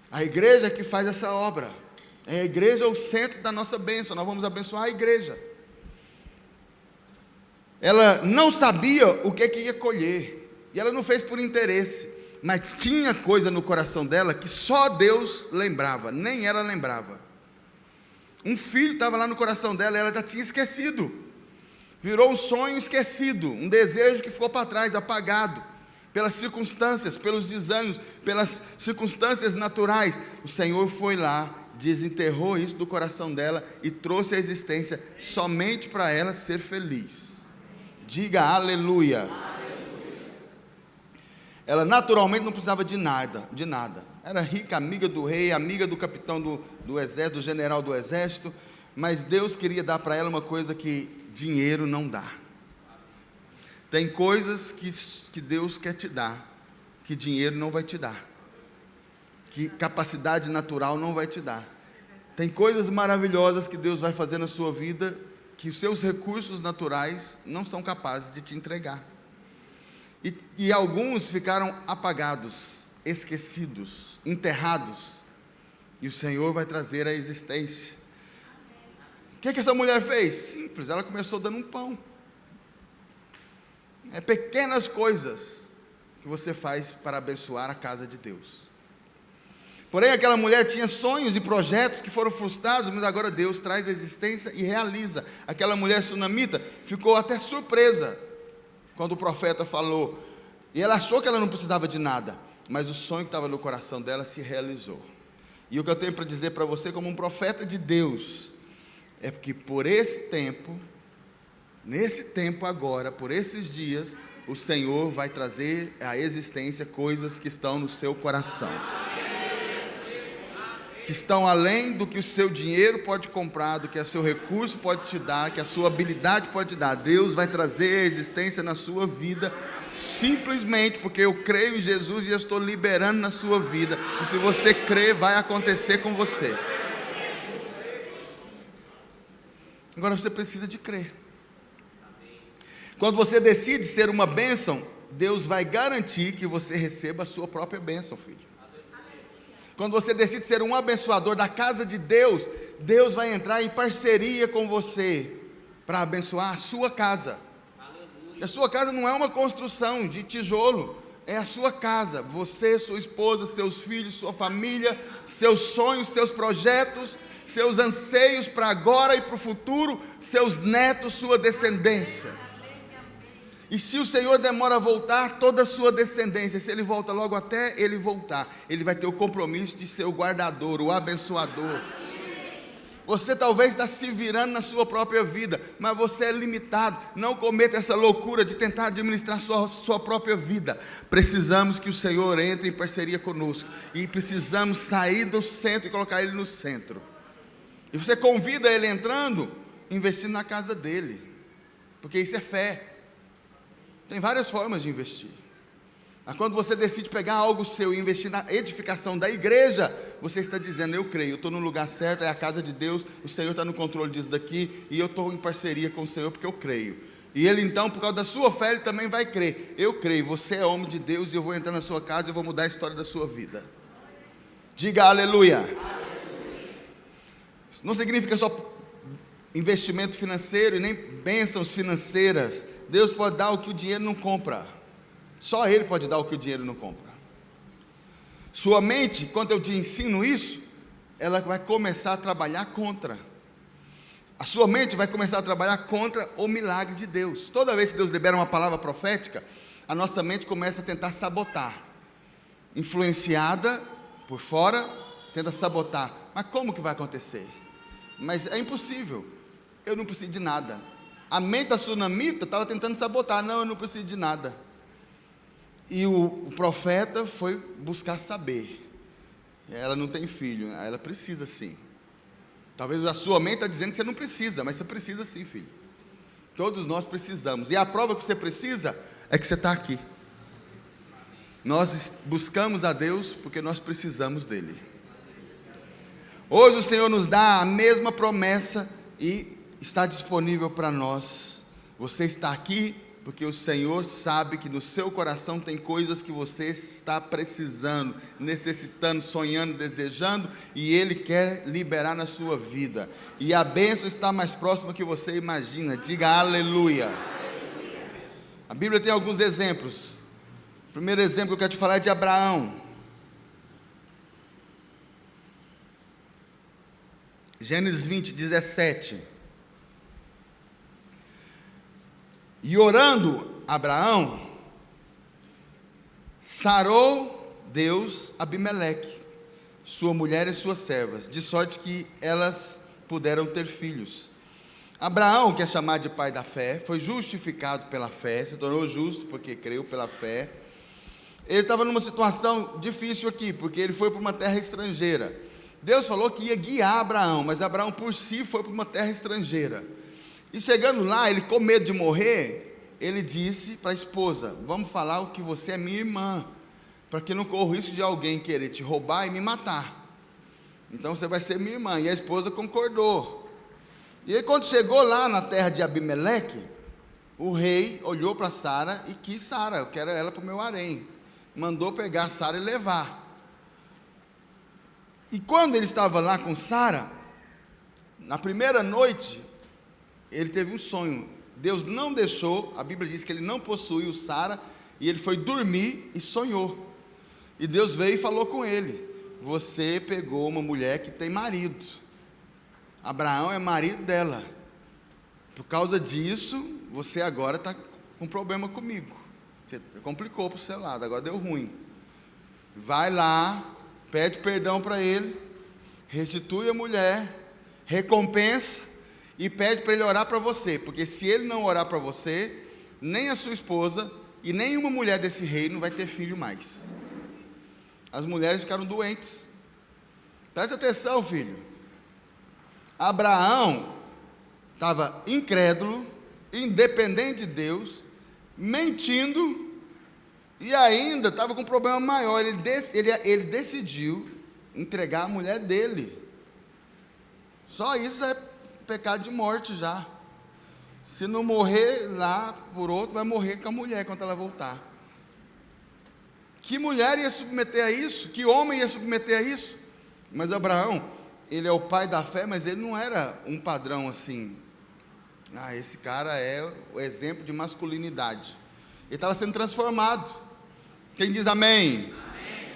A igreja que faz essa obra. A igreja é o centro da nossa bênção. Nós vamos abençoar a igreja. Ela não sabia o que ia colher, e ela não fez por interesse, mas tinha coisa no coração dela que só Deus lembrava, nem ela lembrava. Um filho estava lá no coração dela, e ela já tinha esquecido, virou um sonho esquecido, um desejo que ficou para trás, apagado, pelas circunstâncias, pelos desânimos, pelas circunstâncias naturais. O Senhor foi lá, desenterrou isso do coração dela, e trouxe à existência, somente para ela ser feliz. Diga aleluia. Aleluia. Ela naturalmente não precisava de nada. Era rica, amiga do rei, amiga do capitão do exército, do general do exército, mas Deus queria dar para ela uma coisa que dinheiro não dá. Tem coisas que Deus quer te dar, que dinheiro não vai te dar, que capacidade natural não vai te dar. Tem coisas maravilhosas que Deus vai fazer na sua vida, que os seus recursos naturais não são capazes de te entregar. E alguns ficaram apagados, esquecidos, enterrados, e o Senhor vai trazer à existência. O que essa mulher fez? Simples, ela começou dando um pão. Pequenas coisas que você faz para abençoar a casa de Deus. Porém, aquela mulher tinha sonhos e projetos que foram frustrados, mas agora Deus traz a existência e realiza. Aquela mulher sunamita ficou até surpresa quando o profeta falou, e ela achou que ela não precisava de nada, mas o sonho que estava no coração dela se realizou. E o que eu tenho para dizer para você como um profeta de Deus, é que por esse tempo, nesse tempo agora, por esses dias, o Senhor vai trazer à existência coisas que estão no seu coração, que estão além do que o seu dinheiro pode comprar, do que o seu recurso pode te dar, que a sua habilidade pode te dar. Deus vai trazer a existência na sua vida, simplesmente porque eu creio em Jesus e eu estou liberando na sua vida, e se você crer, vai acontecer com você. Agora você precisa de crer. Quando você decide ser uma bênção, Deus vai garantir que você receba a sua própria bênção, filho. Quando você decide ser um abençoador da casa de Deus, Deus vai entrar em parceria com você para abençoar a sua casa. E a sua casa não é uma construção de tijolo, é a sua casa. Você, sua esposa, seus filhos, sua família, seus sonhos, seus projetos, seus anseios para agora e para o futuro, seus netos, sua descendência. E se o Senhor demora a voltar, toda a sua descendência, se Ele volta logo até Ele voltar, Ele vai ter o compromisso de ser o guardador, o abençoador. Você talvez está se virando na sua própria vida, mas você é limitado. Não cometa essa loucura de tentar administrar sua própria vida. Precisamos que o Senhor entre em parceria conosco, e precisamos sair do centro e colocar Ele no centro. E você convida Ele entrando, investindo na casa dEle, porque isso é fé. Tem várias formas de investir. Mas quando você decide pegar algo seu e investir na edificação da igreja, você está dizendo, eu creio, eu estou no lugar certo, é a casa de Deus, o Senhor está no controle disso daqui, e eu estou em parceria com o Senhor porque eu creio. E Ele então, por causa da sua fé, Ele também vai crer. Eu creio, você é homem de Deus, e eu vou entrar na sua casa e eu vou mudar a história da sua vida. Diga aleluia. Isso não significa só investimento financeiro e nem bênçãos financeiras. Deus pode dar o que o dinheiro não compra. Só Ele pode dar o que o dinheiro não compra. Sua mente, quando eu te ensino isso, ela vai começar a trabalhar contra. A sua mente vai começar a trabalhar contra o milagre de Deus. Toda vez que Deus libera uma palavra profética, a nossa mente começa a tentar sabotar. Influenciada por fora, tenta sabotar. Mas como que vai acontecer? Mas é impossível. Eu não preciso de nada. A mente da sunamita estava tentando sabotar. Não, eu não preciso de nada. E o profeta foi buscar saber. Ela não tem filho. Ela precisa sim. Talvez a sua mente está dizendo que você não precisa, mas você precisa sim, filho. Todos nós precisamos. E a prova que você precisa é que você está aqui. Nós buscamos a Deus porque nós precisamos dEle. Hoje o Senhor nos dá a mesma promessa e está disponível para nós. Você está aqui porque o Senhor sabe que no seu coração tem coisas que você está precisando, necessitando, sonhando, desejando, e Ele quer liberar na sua vida. E a bênção está mais próxima que você imagina. Diga aleluia. A Bíblia tem alguns exemplos. O primeiro exemplo que eu quero te falar é de Abraão. Gênesis 20, 17. E orando Abraão, sarou Deus Abimeleque, sua mulher e suas servas, de sorte que elas puderam ter filhos. Abraão, que é chamado de pai da fé, foi justificado pela fé, se tornou justo porque creu pela fé. Ele estava numa situação difícil aqui, porque ele foi para uma terra estrangeira. Deus falou que ia guiar Abraão, mas Abraão por si foi para uma terra estrangeira. E chegando lá, ele com medo de morrer, ele disse para a esposa: vamos falar o que você é minha irmã, para que não corra o risco de alguém querer te roubar e me matar. Então você vai ser minha irmã. E a esposa concordou. E aí quando chegou lá na terra de Abimeleque, o rei olhou para Sara e quis Sara, eu quero ela para o meu harém. Mandou pegar Sara e levar. E quando ele estava lá com Sara, na primeira noite, ele teve um sonho. Deus não deixou, a Bíblia diz que ele não possuiu Sara, e ele foi dormir e sonhou. E Deus veio e falou com ele: você pegou uma mulher que tem marido. Abraão é marido dela. Por causa disso, você agora está com problema comigo. Você complicou para o seu lado, agora deu ruim. Vai lá, pede perdão para ele, restitui a mulher, recompensa e pede para ele orar para você, porque se ele não orar para você, nem a sua esposa e nenhuma mulher desse reino vai ter filho mais. As mulheres ficaram doentes. Presta atenção, filho. Abraão estava incrédulo, independente de Deus, mentindo, e ainda estava com um problema maior. Ele decidiu entregar a mulher dele. Só isso é pecado de morte já. Se não morrer lá por outro, vai morrer com a mulher quando ela voltar. Que mulher ia submeter a isso? Que homem ia submeter a isso? Mas Abraão, ele é o pai da fé, mas ele não era um padrão assim. Esse cara é o exemplo de masculinidade. Ele estava sendo transformado. Quem diz amém? Amém.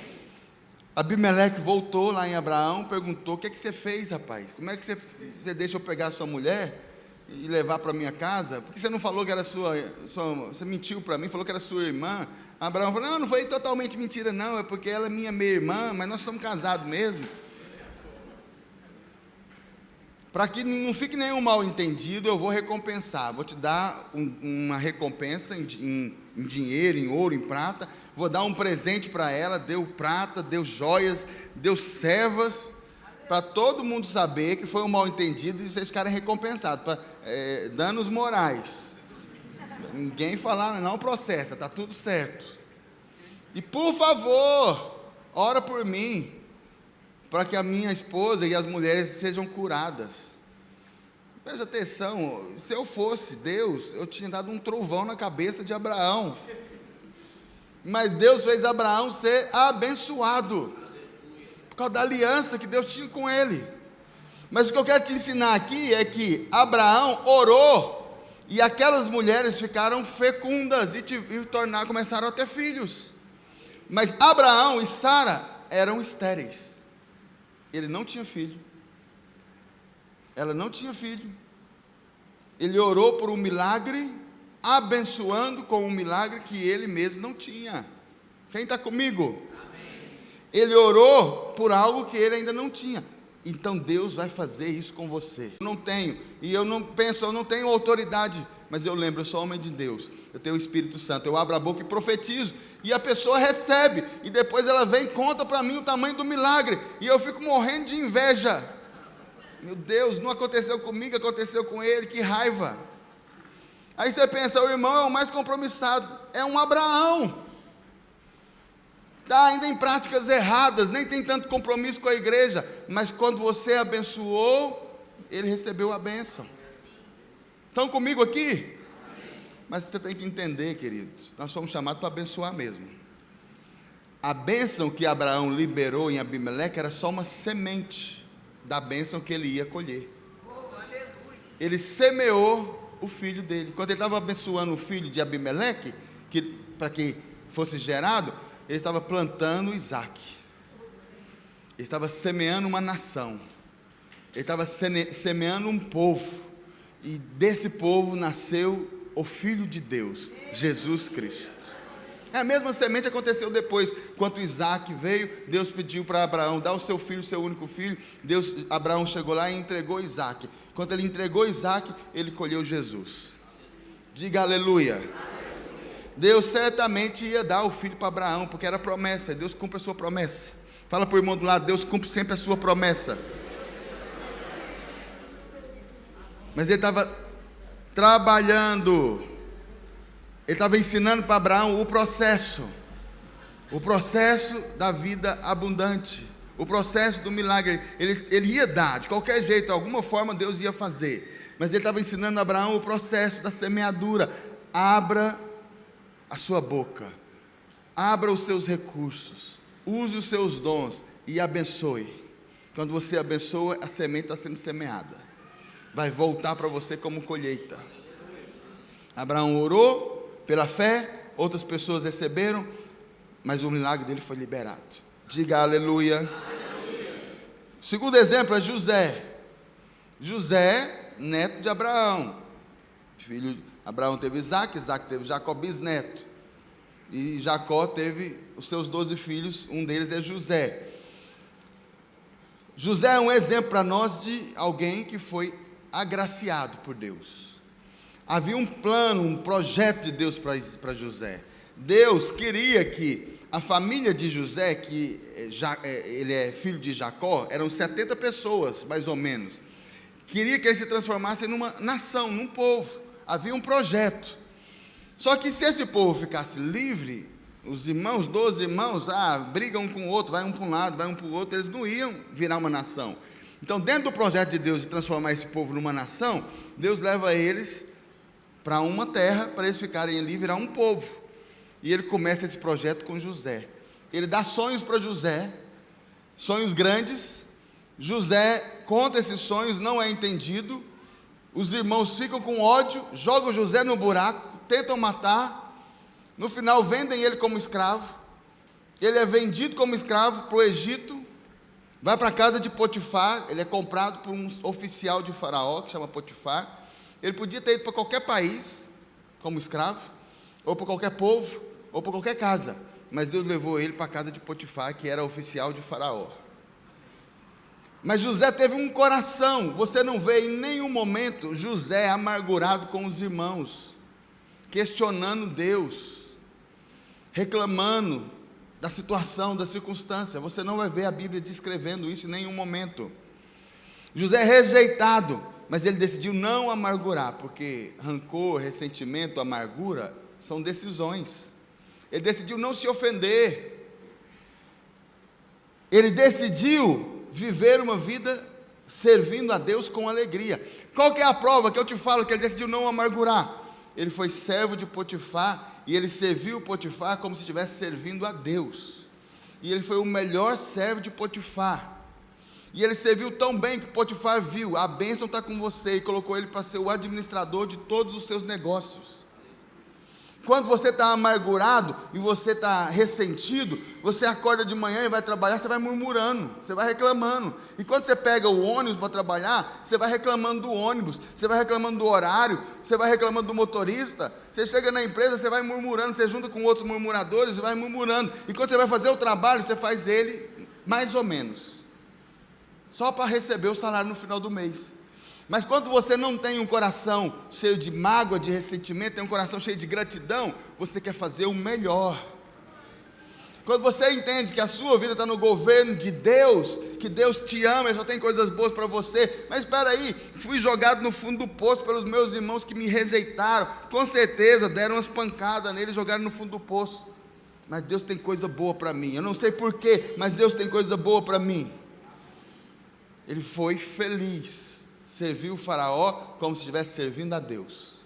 Abimeleque voltou lá em Abraão, perguntou: o que é que você fez, rapaz? Como é que você deixa eu pegar a sua mulher e levar para minha casa? Por que você não falou que era você mentiu para mim, falou que era sua irmã? Abraão falou: não foi totalmente mentira não, é porque ela é minha irmã, mas nós somos casados mesmo. Para que não fique nenhum mal entendido, eu vou recompensar. Vou te dar uma recompensa em dinheiro, em ouro, em prata. Vou dar um presente para ela. Deu prata, deu joias, deu servas, para todo mundo saber que foi um mal entendido e vocês ficarem recompensados. Danos morais. Ninguém falar, não processa, está tudo certo. E por favor, ora por mim, para que a minha esposa e as mulheres sejam curadas. Presta atenção, se eu fosse Deus, eu tinha dado um trovão na cabeça de Abraão. Mas Deus fez Abraão ser abençoado, por causa da aliança que Deus tinha com ele. Mas o que eu quero te ensinar aqui é que Abraão orou, e aquelas mulheres ficaram fecundas e começaram a ter filhos. Mas Abraão e Sara eram estéreis. Ele não tinha filho. Ela não tinha filho. Ele orou por um milagre, abençoando com um milagre que ele mesmo não tinha. Quem está comigo? Amém. Ele orou por algo que ele ainda não tinha. Então Deus vai fazer isso com você. Eu não tenho, e eu não penso, eu não tenho autoridade, mas eu lembro, eu sou homem de Deus, eu tenho o Espírito Santo, eu abro a boca e profetizo, e a pessoa recebe, e depois ela vem e conta para mim o tamanho do milagre, e eu fico morrendo de inveja. Meu Deus, não aconteceu comigo, aconteceu com ele, que raiva. Aí você pensa, o irmão é o mais compromissado, é um Abraão, está ainda em práticas erradas, nem tem tanto compromisso com a igreja, mas quando você abençoou, ele recebeu a bênção. Estão comigo aqui? Mas você tem que entender, queridos, nós somos chamados para abençoar mesmo. A bênção que Abraão liberou em Abimeleque era só uma semente da bênção que ele ia colher. Ele semeou o filho dele. Quando ele estava abençoando o filho de Abimeleque, para que fosse gerado, ele estava plantando Isaac. Ele estava semeando uma nação. Ele estava semeando um povo. E desse povo nasceu o Filho de Deus, Jesus Cristo. A mesma semente aconteceu depois. Quando Isaac veio, Deus pediu para Abraão, dá o seu filho, o seu único filho. Abraão chegou lá e entregou Isaac. Quando ele entregou Isaac, ele colheu Jesus. Diga aleluia. Deus certamente ia dar o filho para Abraão, porque era promessa, Deus cumpre a sua promessa. Fala para o irmão do lado, Deus cumpre sempre a sua promessa. Mas ele estava trabalhando, ele estava ensinando para Abraão o processo da vida abundante, o processo do milagre. Ele ia dar, de qualquer jeito, de alguma forma Deus ia fazer, mas ele estava ensinando a Abraão o processo da semeadura. Abra a sua boca, abra os seus recursos, use os seus dons e abençoe. Quando você abençoa, a semente está sendo semeada, vai voltar para você como colheita. Abraão orou pela fé, outras pessoas receberam, mas o milagre dele foi liberado. Diga aleluia. Aleluia. O segundo exemplo é José. José, neto de Abraão. Abraão teve Isaac, Isaac teve Jacó, bisneto. E Jacó teve os seus 12 filhos, um deles é José. José é um exemplo para nós de alguém que foi agraciado por Deus. Havia um plano, um projeto de Deus para José. Deus queria que a família de José, que ele é filho de Jacó, eram 70 pessoas, mais ou menos. Queria que ele se transformasse numa nação, num povo. Havia um projeto. Só que se esse povo ficasse livre, os irmãos, 12 irmãos, brigam um com o outro, vai um para um lado, vai um para o outro, eles não iam virar uma nação. Então, dentro do projeto de Deus de transformar esse povo numa nação, Deus leva eles para uma terra, para eles ficarem ali e virar um povo. E ele começa esse projeto com José. Ele dá sonhos para José, sonhos grandes. José conta esses sonhos, não é entendido. Os irmãos ficam com ódio, jogam José no buraco, tentam matar. No final vendem ele como escravo. Ele é vendido como escravo para o Egito. Vai para a casa de Potifar. Ele é comprado por um oficial de Faraó, que chama Potifar. Ele podia ter ido para qualquer país como escravo, ou para qualquer povo, ou para qualquer casa, mas Deus levou ele para a casa de Potifar, que era oficial de Faraó. Mas José teve um coração. Você não vê em nenhum momento José amargurado com os irmãos, questionando Deus, reclamando da situação, da circunstância. Você não vai ver a Bíblia descrevendo isso em nenhum momento. José é rejeitado, mas ele decidiu não amargurar, porque rancor, ressentimento, amargura são decisões. Ele decidiu não se ofender. Ele decidiu viver uma vida servindo a Deus com alegria. Qual que é a prova que eu te falo que ele decidiu não amargurar? Ele foi servo de Potifar e ele serviu Potifar como se estivesse servindo a Deus. E ele foi o melhor servo de Potifar. E ele serviu tão bem que Potifar viu, a bênção está com você, e colocou ele para ser o administrador de todos os seus negócios. Quando você está amargurado e você está ressentido, você acorda de manhã e vai trabalhar, você vai murmurando, você vai reclamando. E quando você pega o ônibus para trabalhar, você vai reclamando do ônibus, você vai reclamando do horário, você vai reclamando do motorista. Você chega na empresa, você vai murmurando, você junta com outros murmuradores e vai murmurando. E quando você vai fazer o trabalho, você faz ele mais ou menos, só para receber o salário no final do mês. Mas quando você não tem um coração cheio de mágoa, de ressentimento, tem um coração cheio de gratidão, você quer fazer o melhor. Quando você entende que a sua vida está no governo de Deus, que Deus te ama, Ele só tem coisas boas para você. Mas espera aí, fui jogado no fundo do poço pelos meus irmãos que me rejeitaram, com certeza deram umas pancadas nele e jogaram no fundo do poço. Mas Deus tem coisa boa para mim, eu não sei porquê, mas Deus tem coisa boa para mim. Ele foi feliz, serviu o faraó como se estivesse servindo a Deus.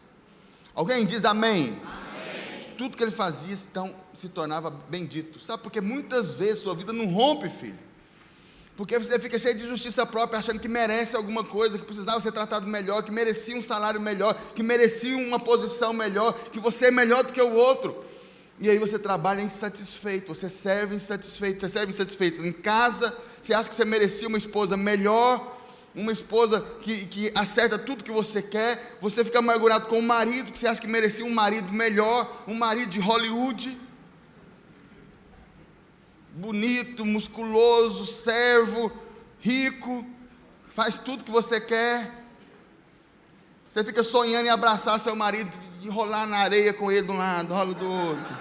Alguém diz amém? Amém. Tudo que ele fazia então se tornava bendito. Sabe, porque muitas vezes sua vida não rompe, filho, porque você fica cheio de justiça própria, achando que merece alguma coisa, que precisava ser tratado melhor, que merecia um salário melhor, que merecia uma posição melhor, que você é melhor do que o outro. E aí você trabalha insatisfeito, você serve insatisfeito em casa. Você acha que você merecia uma esposa melhor, uma esposa que acerta tudo que você quer. Você fica amargurado com o marido, que você acha que merecia um marido melhor, um marido de Hollywood, bonito, musculoso, servo, rico, faz tudo que você quer. Você fica sonhando em abraçar seu marido e rolar na areia com ele de um lado, rola do outro,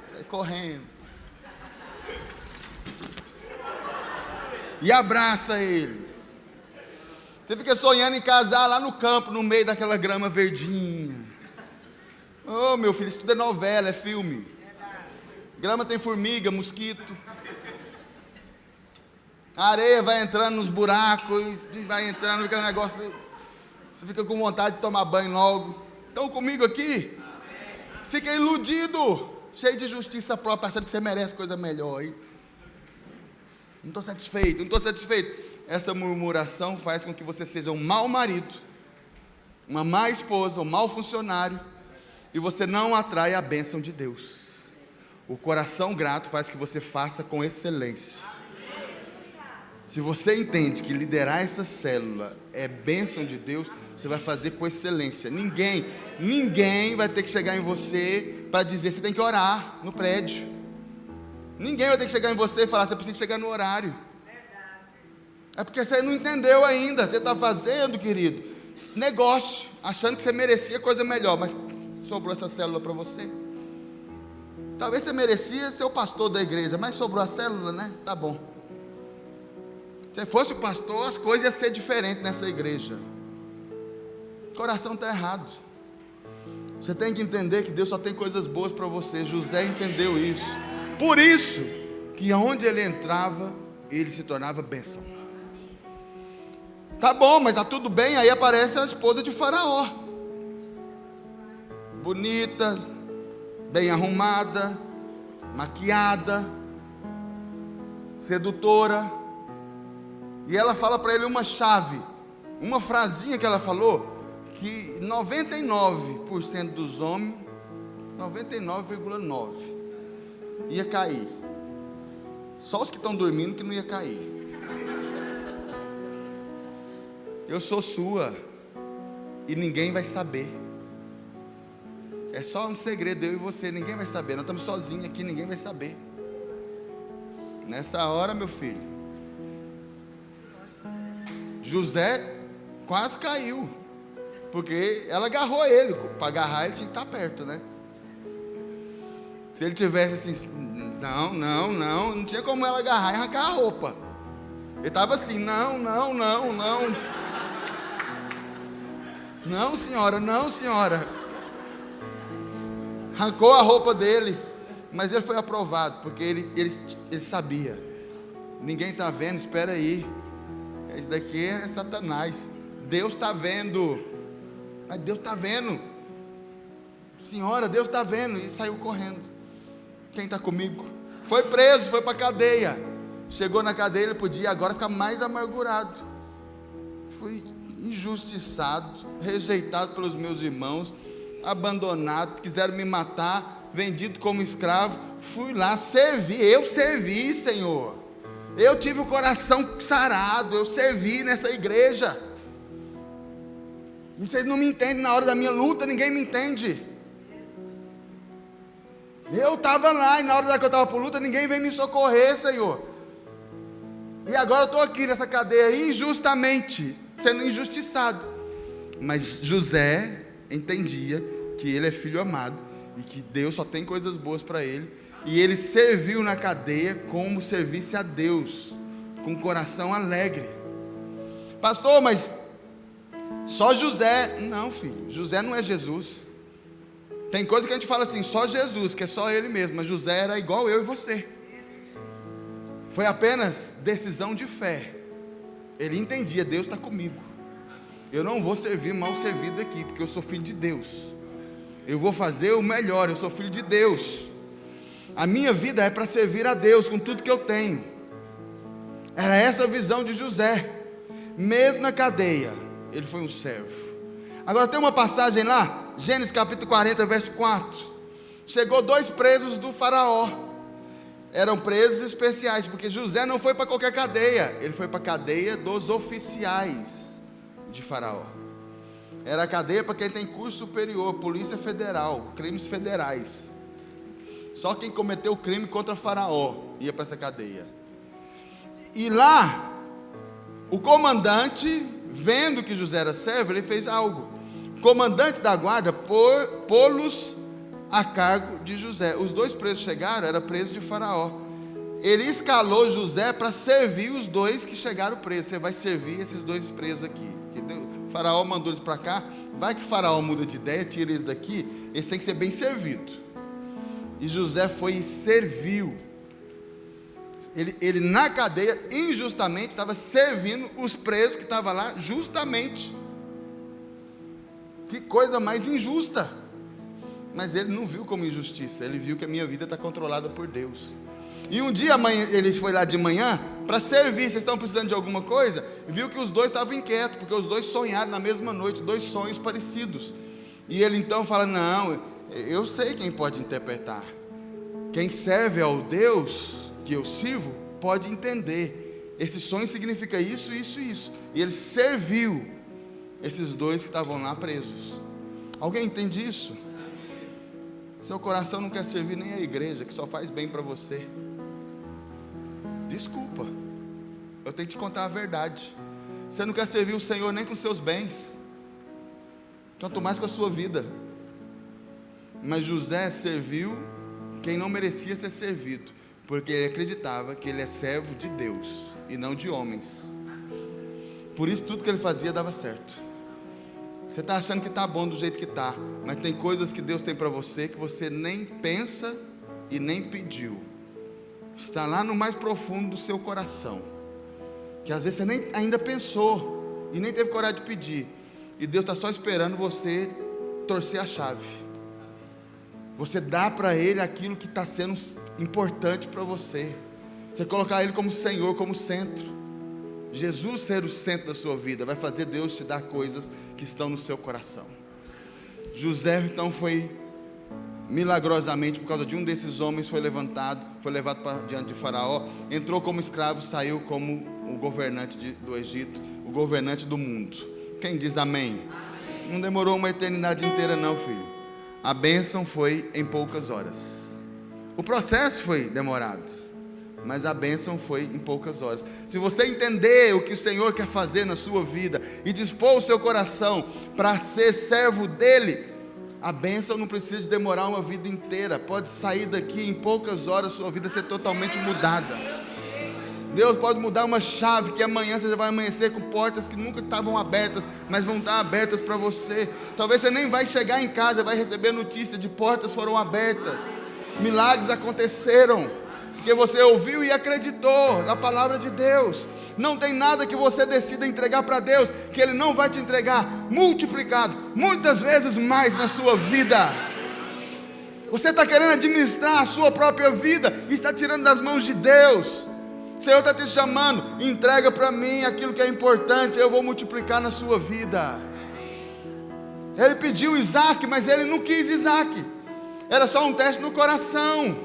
sai correndo e abraça ele. Você fica sonhando em casar lá no campo, no meio daquela grama verdinha. Oh, meu filho, isso tudo é novela, é filme. Grama tem formiga, mosquito. A areia vai entrando nos buracos, vai entrando, fica um negócio. Você fica com vontade de tomar banho logo. Estão comigo aqui? Fica iludido, cheio de justiça própria, achando que você merece coisa melhor. Hein? Não estou satisfeito. Essa murmuração faz com que você seja um mau marido, uma má esposa, um mau funcionário, e você não atrai a bênção de Deus. O coração grato faz que você faça com excelência. Se você entende que liderar essa célula é bênção de Deus, você vai fazer com excelência. Ninguém vai ter que chegar em você para dizer, você tem que orar no prédio. Ninguém vai ter que chegar em você e falar, você precisa chegar no horário. É porque você não entendeu ainda. Você está fazendo, querido, negócio, achando que você merecia coisa melhor, mas sobrou essa célula para você. Talvez você merecia ser o pastor da igreja, mas sobrou a célula, né? Tá bom. Se fosse o pastor, as coisas iam ser diferentes nessa igreja. O coração está errado. Você tem que entender que Deus só tem coisas boas para você. José entendeu isso. Por isso que aonde ele entrava, ele se tornava bênção. Tá bom, mas tá tudo bem. Aí aparece a esposa de Faraó, bonita, bem arrumada, maquiada, sedutora. E ela fala para ele uma chave, uma frasinha que ela falou, que 99% dos homens, 99,9% ia cair. Só os que estão dormindo que não ia cair. Eu sou sua e ninguém vai saber. É só um segredo, eu e você, ninguém vai saber. Nós estamos sozinhos aqui, ninguém vai saber. Nessa hora, meu filho, José quase caiu, porque ela agarrou ele. Para agarrar ele tinha que estar perto, né? Se ele tivesse assim, não tinha como ela agarrar e arrancar a roupa. Ele estava assim, não, senhora. Arrancou a roupa dele, mas ele foi aprovado, porque ele sabia. Ninguém está vendo, espera aí. Esse daqui é Satanás. Deus está vendo. Mas Deus está vendo. Senhora, Deus está vendo. E saiu correndo. Quem está comigo? Foi preso, foi para a cadeia. Chegou na cadeia, ele podia agora ficar mais amargurado. Fui injustiçado, rejeitado pelos meus irmãos. abandonado, quiseram me matar, vendido como escravo. Fui lá, eu servi, Senhor. Eu tive o coração sarado, eu servi nessa igreja. E vocês não me entendem na hora da minha luta, ninguém me entende. Eu estava lá, e na hora que eu estava por luta, ninguém veio me socorrer, Senhor. E agora eu estou aqui nessa cadeia, injustamente, sendo injustiçado. Mas José entendia que ele é filho amado, e que Deus só tem coisas boas para ele. E ele serviu na cadeia como servisse a Deus, com o coração alegre. Pastor, mas só José? Não, filho, José não é Jesus. Tem coisa que a gente fala assim, só Jesus, que é só ele mesmo. Mas José era igual eu e você. Foi apenas decisão de fé. Ele entendia, Deus está comigo. Eu não vou servir mal servido aqui, porque eu sou filho de Deus. Eu vou fazer o melhor, eu sou filho de Deus. A minha vida é para servir a Deus com tudo que eu tenho. Era essa a visão de José. Mesmo na cadeia, ele foi um servo. Agora tem uma passagem lá, Gênesis capítulo 40, verso 4. Chegou 2 presos do faraó. Eram presos especiais, porque José não foi para qualquer cadeia. Ele foi para a cadeia dos oficiais de faraó. Era a cadeia para quem tem curso superior, Polícia Federal, crimes federais. Só quem cometeu crime contra faraó ia para essa cadeia. E lá, o comandante, vendo que José era servo, ele fez algo. O comandante da guarda pô-los a cargo de José. Os 2 presos chegaram, era preso de faraó. Ele escalou José para servir os 2 que chegaram presos. Você vai servir esses 2 presos aqui. O faraó mandou eles para cá. Vai que o faraó muda de ideia, tira eles daqui. Eles têm que ser bem servidos. E José foi e serviu. Ele na cadeia, injustamente, estava servindo os presos que estavam lá, justamente. Que coisa mais injusta. Mas ele não viu como injustiça. Ele viu que a minha vida está controlada por Deus. E um dia ele foi lá de manhã para servir. Vocês estão precisando de alguma coisa? Viu que os 2 estavam inquietos, porque os 2 sonharam na mesma noite, 2 sonhos parecidos. E ele então fala, não, eu sei quem pode interpretar. Quem serve ao Deus que eu sirvo pode entender. Esse sonho significa isso, isso e isso. E ele serviu esses 2 que estavam lá presos. Alguém entende isso? Seu coração não quer servir nem a igreja, que só faz bem para você. Desculpa, eu tenho que te contar a verdade. Você não quer servir o Senhor nem com seus bens, quanto mais com a sua vida. Mas José serviu quem não merecia ser servido, porque ele acreditava que ele é servo de Deus e não de homens. Por isso tudo que ele fazia dava certo. Você está achando que está bom do jeito que está, mas tem coisas que Deus tem para você que você nem pensa e nem pediu. Está lá no mais profundo do seu coração, que às vezes você nem ainda pensou e nem teve coragem de pedir. E Deus está só esperando você torcer a chave. Você dá para Ele aquilo que está sendo importante para você. Você colocar Ele como Senhor, como centro. Jesus ser o centro da sua vida vai fazer Deus te dar coisas que estão no seu coração. José então foi milagrosamente, por causa de um desses homens, foi levado para diante de Faraó, entrou como escravo, saiu como o governante do Egito, o governante do mundo. Quem diz amém? Amém. Não demorou uma eternidade inteira não, filho. A bênção foi em poucas horas. O processo foi demorado, mas a bênção foi em poucas horas. Se você entender o que o Senhor quer fazer na sua vida e dispor o seu coração para ser servo dEle, a bênção não precisa de demorar uma vida inteira. Pode sair daqui em poucas horas, sua vida ser totalmente mudada. Deus pode mudar uma chave, que amanhã você já vai amanhecer com portas que nunca estavam abertas, mas vão estar abertas para você. Talvez você nem vai chegar em casa, vai receber notícia de portas foram abertas, milagres aconteceram, porque você ouviu e acreditou na palavra de Deus. Não tem nada que você decida entregar para Deus que Ele não vai te entregar multiplicado, muitas vezes mais na sua vida. Você está querendo administrar a sua própria vida e está tirando das mãos de Deus. O Senhor está te chamando, entrega para mim aquilo que é importante, eu vou multiplicar na sua vida. Ele pediu Isaac, mas ele não quis Isaac. Era só um teste no coração.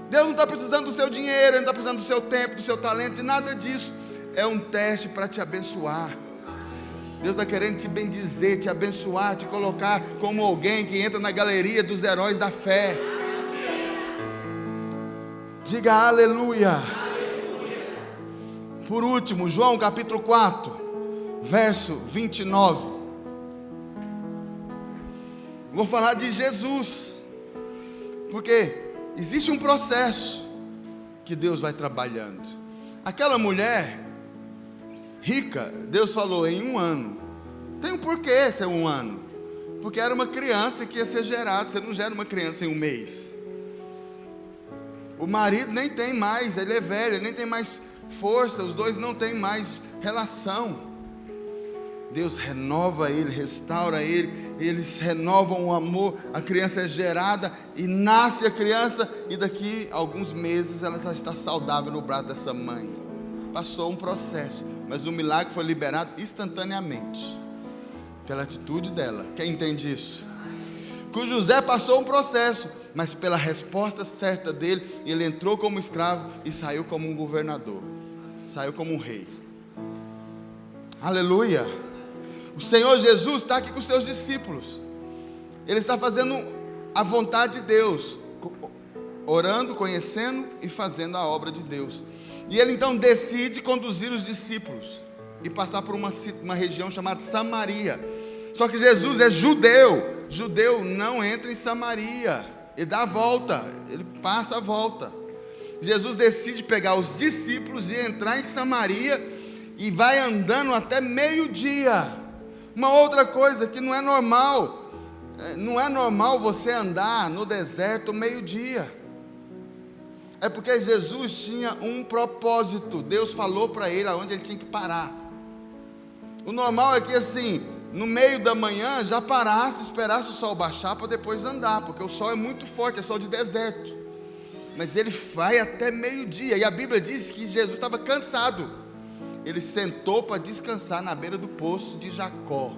Deus não está precisando do seu dinheiro, Ele não está precisando do seu tempo, do seu talento, de nada disso. É um teste para te abençoar. Deus está querendo te bendizer, te abençoar, te colocar como alguém que entra na galeria dos heróis da fé. Diga aleluia. Por último, João capítulo 4, verso 29. Vou falar de Jesus, porque existe um processo que Deus vai trabalhando. Aquela mulher rica, Deus falou em 1 ano. Tem um porquê ser 1 ano, porque era uma criança que ia ser gerada. Você não gera uma criança em 1 mês. O marido nem tem mais, ele é velho, ele nem tem mais força, os dois não têm mais relação. Deus renova ele, restaura ele, eles renovam o amor, a criança é gerada e nasce a criança, e daqui a alguns meses ela já está saudável no braço dessa mãe. Passou um processo, mas o milagre foi liberado instantaneamente, pela atitude dela. Quem entende isso? Que o José passou um processo, mas pela resposta certa dele, ele entrou como escravo e saiu como um governador, saiu como um rei. Aleluia. O Senhor Jesus está aqui com os seus discípulos. Ele está fazendo a vontade de Deus, orando, conhecendo e fazendo a obra de Deus. E ele então decide conduzir os discípulos e passar por uma região chamada Samaria. Só que Jesus é judeu. Judeu não entra em Samaria, ele dá a volta, ele passa a volta. Jesus decide pegar os discípulos e entrar em Samaria, e vai andando até meio-dia. Uma outra coisa que não é normal, você andar no deserto meio-dia. É porque Jesus tinha um propósito. Deus falou para ele aonde ele tinha que parar. O normal é que assim, no meio da manhã já parasse, esperasse o sol baixar para depois andar, porque o sol é muito forte, é sol de deserto. Mas ele vai até meio-dia, e a Bíblia diz que Jesus estava cansado. Ele sentou para descansar na beira do poço de Jacó.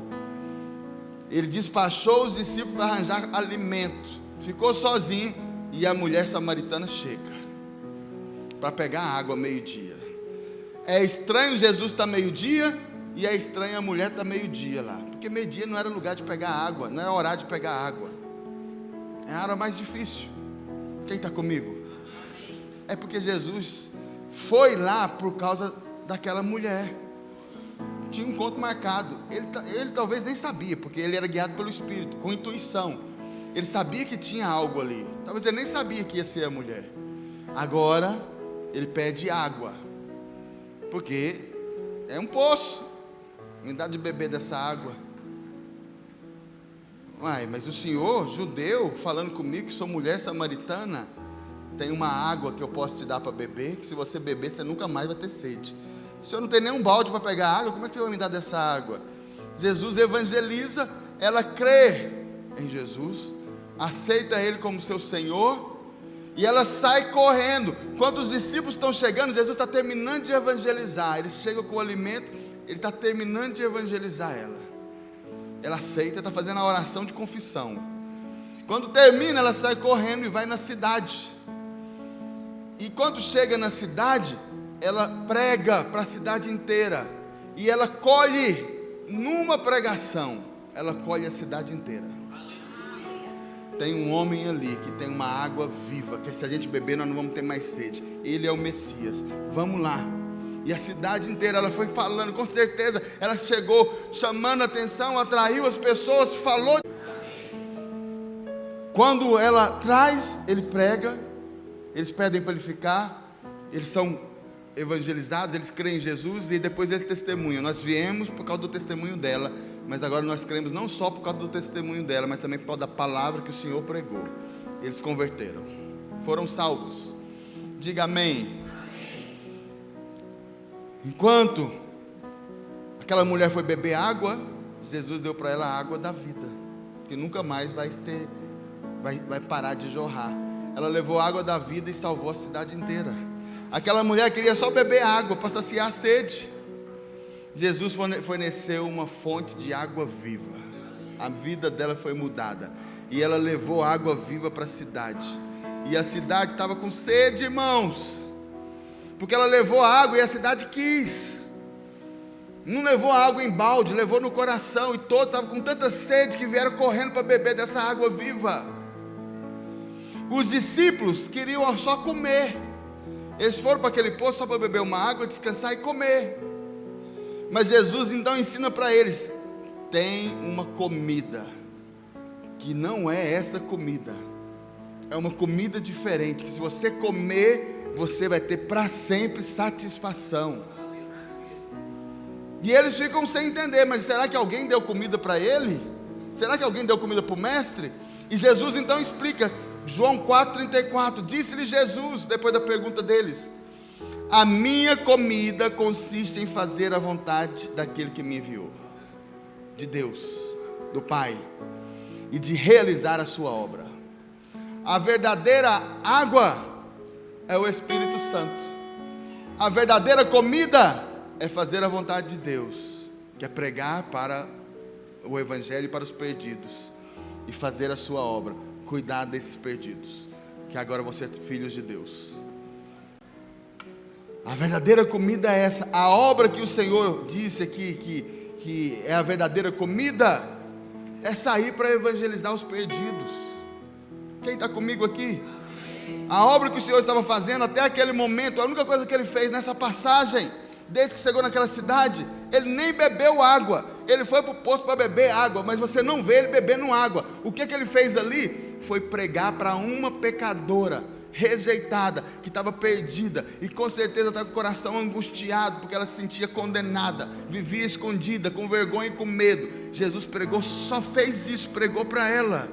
Ele despachou os discípulos para arranjar alimento. Ficou sozinho, e a mulher samaritana chega para pegar água meio-dia. É estranho Jesus estar meio-dia, e é estranho a mulher estar meio-dia lá, porque meio-dia não era lugar de pegar água, não era horário de pegar água. É a hora mais difícil. Quem está comigo? É porque Jesus foi lá por causa daquela mulher. Tinha um encontro marcado. Ele talvez nem sabia, porque ele era guiado pelo Espírito, com intuição. Ele sabia que tinha algo ali. Talvez ele nem sabia que ia ser a mulher. Agora ele pede água, porque é um poço. Me dá de beber dessa água. Uai, mas o senhor, judeu, falando comigo que sou mulher samaritana, tem uma água que eu posso te dar para beber, que se você beber, você nunca mais vai ter sede. O senhor não tem nem um balde para pegar água, como é que você vai me dar dessa água? Jesus evangeliza, ela crê em Jesus, aceita Ele como seu Senhor, e ela sai correndo. Quando os discípulos estão chegando, Jesus está terminando de evangelizar. Eles chegam com o alimento, Ele está terminando de evangelizar ela. Ela aceita, está fazendo a oração de confissão. Quando termina, ela sai correndo e vai na cidade. E quando chega na cidade, ela prega para a cidade inteira, e ela colhe, numa pregação, ela colhe a cidade inteira. Tem um homem ali que tem uma água viva, que se a gente beber nós não vamos ter mais sede. Ele é o Messias, vamos lá. E a cidade inteira, ela foi falando, com certeza, ela chegou chamando a atenção, atraiu as pessoas, falou. Quando ela traz, ele prega, eles pedem para ele ficar, eles são evangelizados, eles creem em Jesus, e depois eles testemunham. Nós viemos por causa do testemunho dela, mas agora nós cremos não só por causa do testemunho dela, mas também por causa da palavra que o Senhor pregou. Eles se converteram, foram salvos. Diga amém. Enquanto aquela mulher foi beber água, Jesus deu para ela a água da vida, que nunca mais vai parar de jorrar. Ela levou a água da vida e salvou a cidade inteira. Aquela mulher queria só beber água para saciar a sede. Jesus forneceu uma fonte de água viva. A vida dela foi mudada. E ela levou água viva para a cidade. E a cidade estava com sede, irmãos. Porque ela levou água e a cidade quis. Não levou água em balde, levou no coração. E todos estavam com tanta sede que vieram correndo para beber dessa água viva. Os discípulos queriam só comer. Eles foram para aquele poço só para beber uma água, descansar e comer. Mas Jesus então ensina para eles: tem uma comida que não é essa comida, é uma comida diferente, que se você comer, você vai ter para sempre satisfação. E eles ficam sem entender, mas será que alguém deu comida para ele? Será que alguém deu comida para o mestre? E Jesus então explica, João 4,34, disse-lhe Jesus, depois da pergunta deles: a minha comida consiste em fazer a vontade daquele que me enviou, de Deus, do Pai, e de realizar a sua obra. A verdadeira água é o Espírito Santo. A verdadeira comida é fazer a vontade de Deus, que é pregar para o Evangelho para os perdidos, e fazer a sua obra, cuidar desses perdidos, que agora vão ser filhos de Deus. A verdadeira comida é essa. A obra que o Senhor disse aqui, que é a verdadeira comida, é sair para evangelizar os perdidos. Quem está comigo aqui? A obra que o Senhor estava fazendo até aquele momento, a única coisa que Ele fez nessa passagem, desde que chegou naquela cidade, Ele nem bebeu água. Ele foi para o poço para beber água, mas você não vê Ele bebendo água. O que Ele fez ali? Foi pregar para uma pecadora rejeitada, que estava perdida, e com certeza estava com o coração angustiado, porque ela se sentia condenada, vivia escondida, com vergonha e com medo. Jesus pregou, só fez isso, pregou para ela.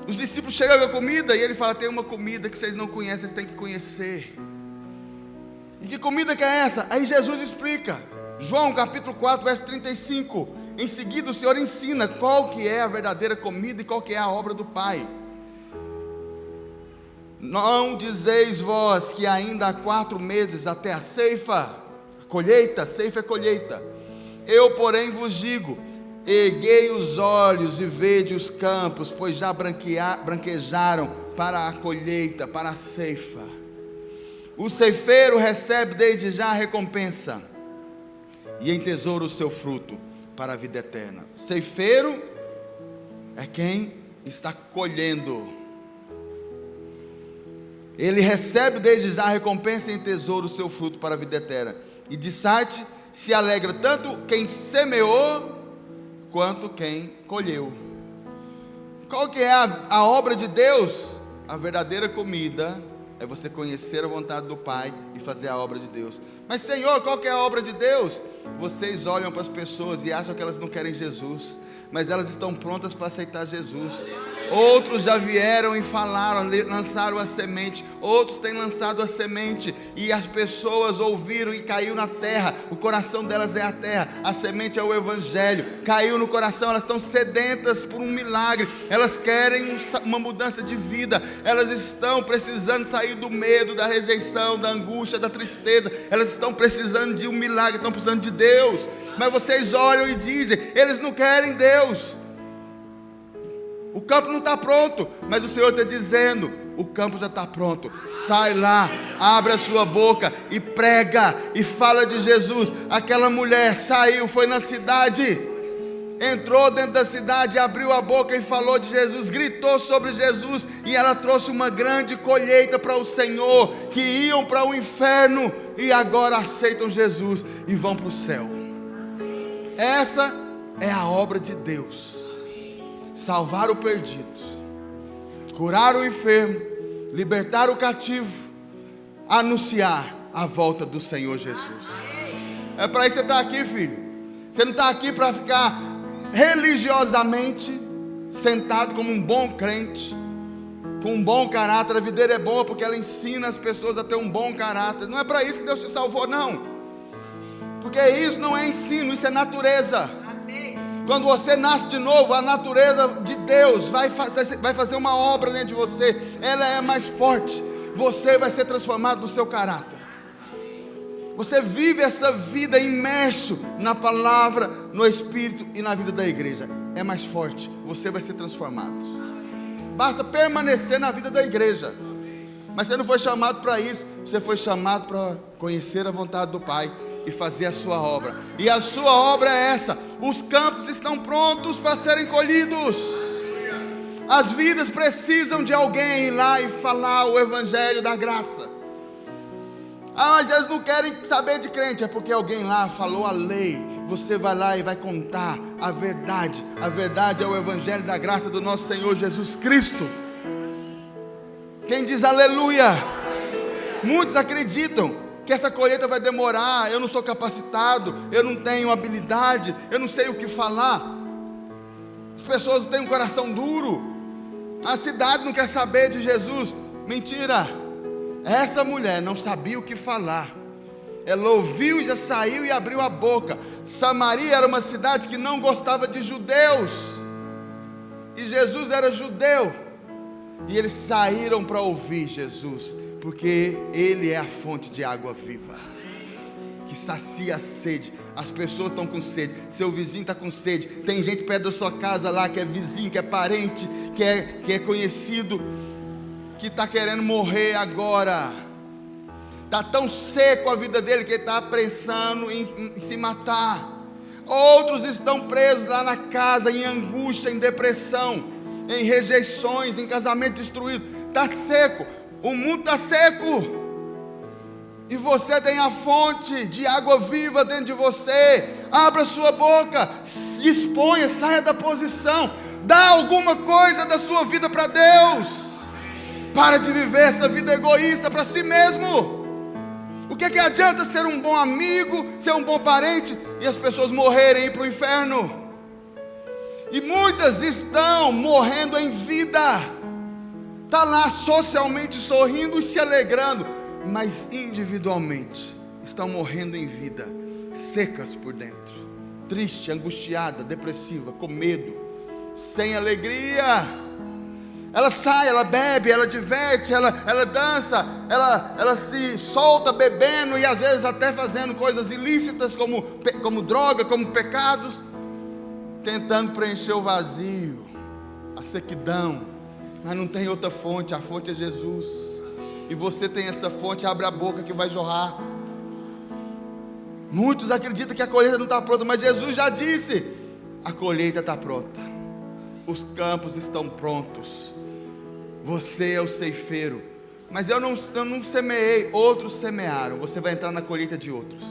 Os discípulos chegam com a comida, e Ele fala: tem uma comida que vocês não conhecem, vocês têm que conhecer. E que comida que é essa? Aí Jesus explica, João capítulo 4, verso 35, em seguida o Senhor ensina qual que é a verdadeira comida e qual que é a obra do Pai. Não dizeis vós que ainda há 4 meses até a ceifa, colheita, ceifa é colheita. Eu porém vos digo, erguei os olhos e vede os campos, pois já branquejaram para a colheita, para a ceifa. O ceifeiro recebe desde já a recompensa, e entesoura o seu fruto para a vida eterna. Ceifeiro é quem está colhendo. Ele recebe desde já a recompensa e entesoura o seu fruto para a vida eterna. E de Sarte se alegra tanto quem semeou, quanto quem colheu. Qual que é a obra de Deus? A verdadeira comida é você conhecer a vontade do Pai e fazer a obra de Deus. Mas Senhor, qual que é a obra de Deus? Vocês olham para as pessoas e acham que elas não querem Jesus, mas elas estão prontas para aceitar Jesus. Outros já vieram e falaram, lançaram a semente. Outros têm lançado a semente, e as pessoas ouviram e caiu na terra. O coração delas é a terra, a semente é o Evangelho. Caiu no coração, elas estão sedentas por um milagre. Elas querem uma mudança de vida. Elas estão precisando sair do medo, da rejeição, da angústia, da tristeza. Elas estão precisando de um milagre, estão precisando de Deus. Mas vocês olham e dizem, eles não querem Deus. O campo não está pronto, mas o Senhor está dizendo, o campo já está pronto. Sai lá, abre a sua boca e prega, e fala de Jesus. Aquela mulher saiu, foi na cidade, entrou dentro da cidade, abriu a boca e falou de Jesus, gritou sobre Jesus, e ela trouxe uma grande colheita para o Senhor, que iam para o inferno, e agora aceitam Jesus, e vão para o céu. Essa é a obra de Deus. Salvar o perdido, curar o enfermo, libertar o cativo, anunciar a volta do Senhor Jesus. É para isso que você está aqui, filho. Você não está aqui para ficar religiosamente sentado como um bom crente, com um bom caráter. A videira é boa porque ela ensina as pessoas a ter um bom caráter. Não é para isso que Deus te salvou, não. Porque isso não é ensino, isso é natureza. Quando você nasce de novo, a natureza de Deus vai fazer uma obra dentro de você. Ela é mais forte. Você vai ser transformado no seu caráter. Você vive essa vida imerso na palavra, no Espírito e na vida da igreja. é mais forte, você vai ser transformado. Basta permanecer na vida da igreja. Mas você não foi chamado para isso, você foi chamado para conhecer a vontade do Pai e fazer a sua obra. E a sua obra é essa: os campos estão prontos para serem colhidos. As vidas precisam de alguém ir lá e falar o evangelho da graça. Mas eles não querem saber de crente, é porque alguém lá falou a lei. Você vai lá e vai contar a verdade. A verdade é o evangelho da graça do nosso Senhor Jesus Cristo. Quem diz aleluia? Muitos acreditam que essa colheita vai demorar. Eu não sou capacitado, eu não tenho habilidade, eu não sei o que falar. As pessoas têm um coração duro. A cidade não quer saber de Jesus. Mentira. Essa mulher não sabia o que falar. Ela ouviu e já saiu e abriu a boca. Samaria era uma cidade que não gostava de judeus, e Jesus era judeu, e eles saíram para ouvir Jesus, porque Ele é a fonte de água viva, que sacia a sede. As pessoas estão com sede, seu vizinho está com sede, tem gente perto da sua casa lá, que é vizinho, que é parente, que é conhecido, que está querendo morrer agora. Está tão seco a vida dele que ele está pensando em se matar. Outros estão presos lá na casa, em angústia, em depressão, em rejeições, em casamento destruído. Está seco, o mundo está seco, e você tem a fonte de água viva dentro de você. Abra sua boca, se exponha, saia da posição, dá alguma coisa da sua vida para Deus. Para de viver essa vida egoísta para si mesmo. O que adianta ser um bom amigo, ser um bom parente, e as pessoas morrerem e ir para o inferno? E muitas estão morrendo em vida. Está lá socialmente sorrindo e se alegrando, mas individualmente estão morrendo em vida, secas por dentro, triste, angustiada, depressiva, com medo, sem alegria. Ela sai, ela bebe, ela diverte, ela dança, ela se solta bebendo, e às vezes até fazendo coisas ilícitas, como droga, como pecados, tentando preencher o vazio, a sequidão. Mas não tem outra fonte, a fonte é Jesus. E você tem essa fonte, abre a boca que vai jorrar. Muitos acreditam que a colheita não está pronta, mas Jesus já disse: a colheita está pronta, os campos estão prontos. Você é o ceifeiro, mas eu não semeei, outros semearam. Você vai entrar na colheita de outros.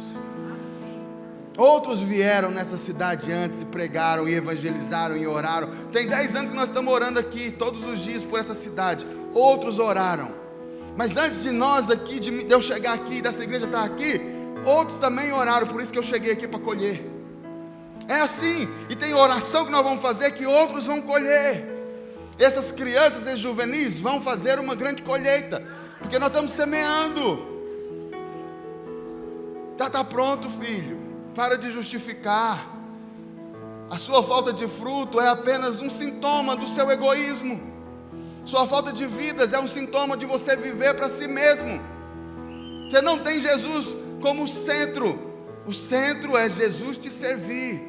Outros vieram nessa cidade antes e pregaram, e evangelizaram, e oraram. Tem 10 anos que nós estamos orando aqui, todos os dias por essa cidade. Outros oraram, mas antes de nós aqui, de eu chegar aqui, dessa igreja estar aqui, outros também oraram. Por isso que eu cheguei aqui para colher. É assim, e tem oração que nós vamos fazer, que outros vão colher. Essas crianças e juvenis vão fazer uma grande colheita, porque nós estamos semeando. Está pronto, filho. Para de justificar. A sua falta de fruto é apenas um sintoma do seu egoísmo. Sua falta de vidas é um sintoma de você viver para si mesmo. Você não tem Jesus como centro. O centro é Jesus te servir,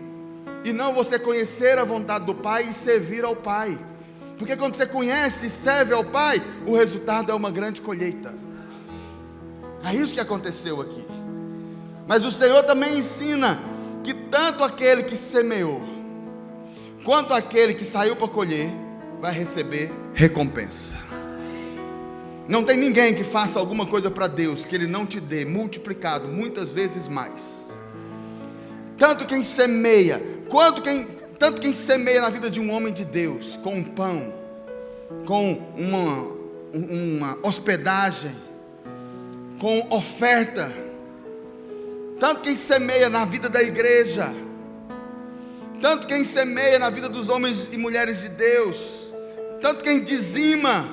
e não você conhecer a vontade do Pai e servir ao Pai. Porque quando você conhece e serve ao Pai, o resultado é uma grande colheita. É isso que aconteceu aqui. Mas o Senhor também ensina que tanto aquele que semeou, quanto aquele que saiu para colher, vai receber recompensa. Não tem ninguém que faça alguma coisa para Deus que Ele não te dê multiplicado muitas vezes mais. Tanto quem semeia, tanto quem semeia na vida de um homem de Deus, com um pão, com uma hospedagem, com oferta. Tanto quem semeia na vida da igreja, tanto quem semeia na vida dos homens e mulheres de Deus, tanto quem dizima,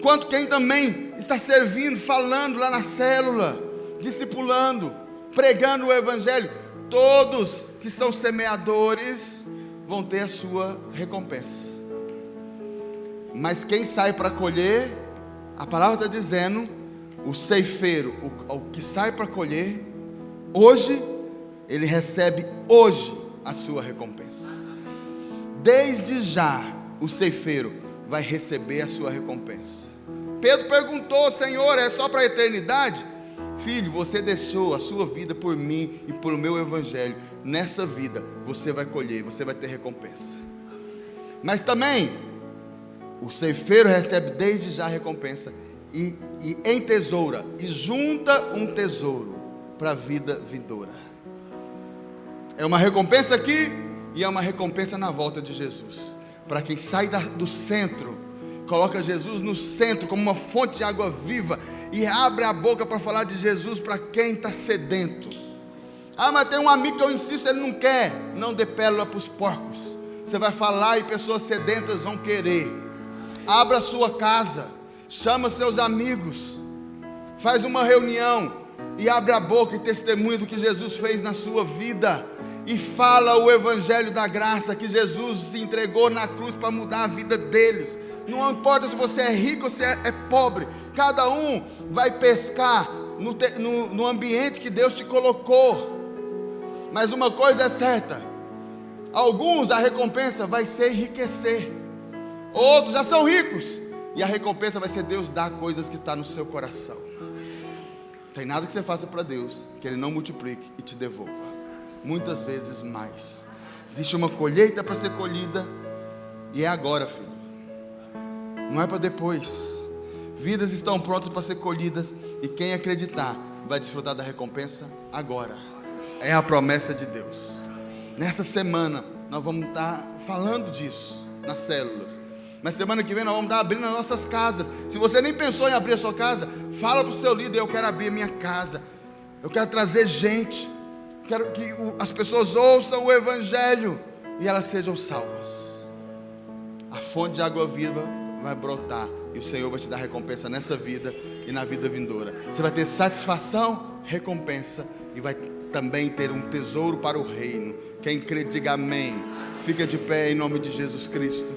quanto quem também está servindo, falando lá na célula, discipulando, pregando o evangelho. Todos que são semeadores vão ter a sua recompensa. Mas quem sai para colher, a palavra está dizendo, o ceifeiro, o que sai para colher, hoje, ele recebe hoje a sua recompensa. desde já o ceifeiro vai receber a sua recompensa. Pedro perguntou: Senhor, é só para a eternidade? Filho, você deixou a sua vida por mim e por meu evangelho. Nessa vida você vai colher, você vai ter recompensa. Mas também o ceifeiro recebe desde já a recompensa e entesoura e junta um tesouro para a vida vindoura. É uma recompensa aqui e é uma recompensa na volta de Jesus. Para quem sai do centro, coloca Jesus no centro como uma fonte de água viva e abre a boca para falar de Jesus para quem está sedento. Mas tem um amigo que eu insisto, ele não quer. Não dê pérola para os porcos. Você vai falar e pessoas sedentas vão querer. Abra a sua casa, chama seus amigos, faz uma reunião e abre a boca e testemunha do que Jesus fez na sua vida. E fala o evangelho da graça, que Jesus se entregou na cruz para mudar a vida deles. Não importa se você é rico ou se é pobre, cada um vai pescar no ambiente que Deus te colocou. Mas uma coisa é certa: alguns a recompensa vai ser enriquecer, outros já são ricos, e a recompensa vai ser Deus dar coisas que estão no seu coração. Não tem nada que você faça para Deus que Ele não multiplique e te devolva muitas vezes mais. Existe uma colheita para ser colhida, e é agora, filho, não é para depois. Vidas estão prontas para ser colhidas, e quem acreditar vai desfrutar da recompensa agora. É a promessa de Deus. Nessa semana nós vamos estar falando disso nas células, mas semana que vem nós vamos estar abrindo as nossas casas. Se você nem pensou em abrir a sua casa, fala para o seu líder: eu quero abrir a minha casa, eu quero trazer gente, quero que as pessoas ouçam o evangelho e elas sejam salvas. A fonte de água viva vai brotar, e o Senhor vai te dar recompensa nessa vida e na vida vindoura. Você vai ter satisfação, recompensa, e vai também ter um tesouro para o reino. Quem crê, diga amém. Fica de pé em nome de Jesus Cristo.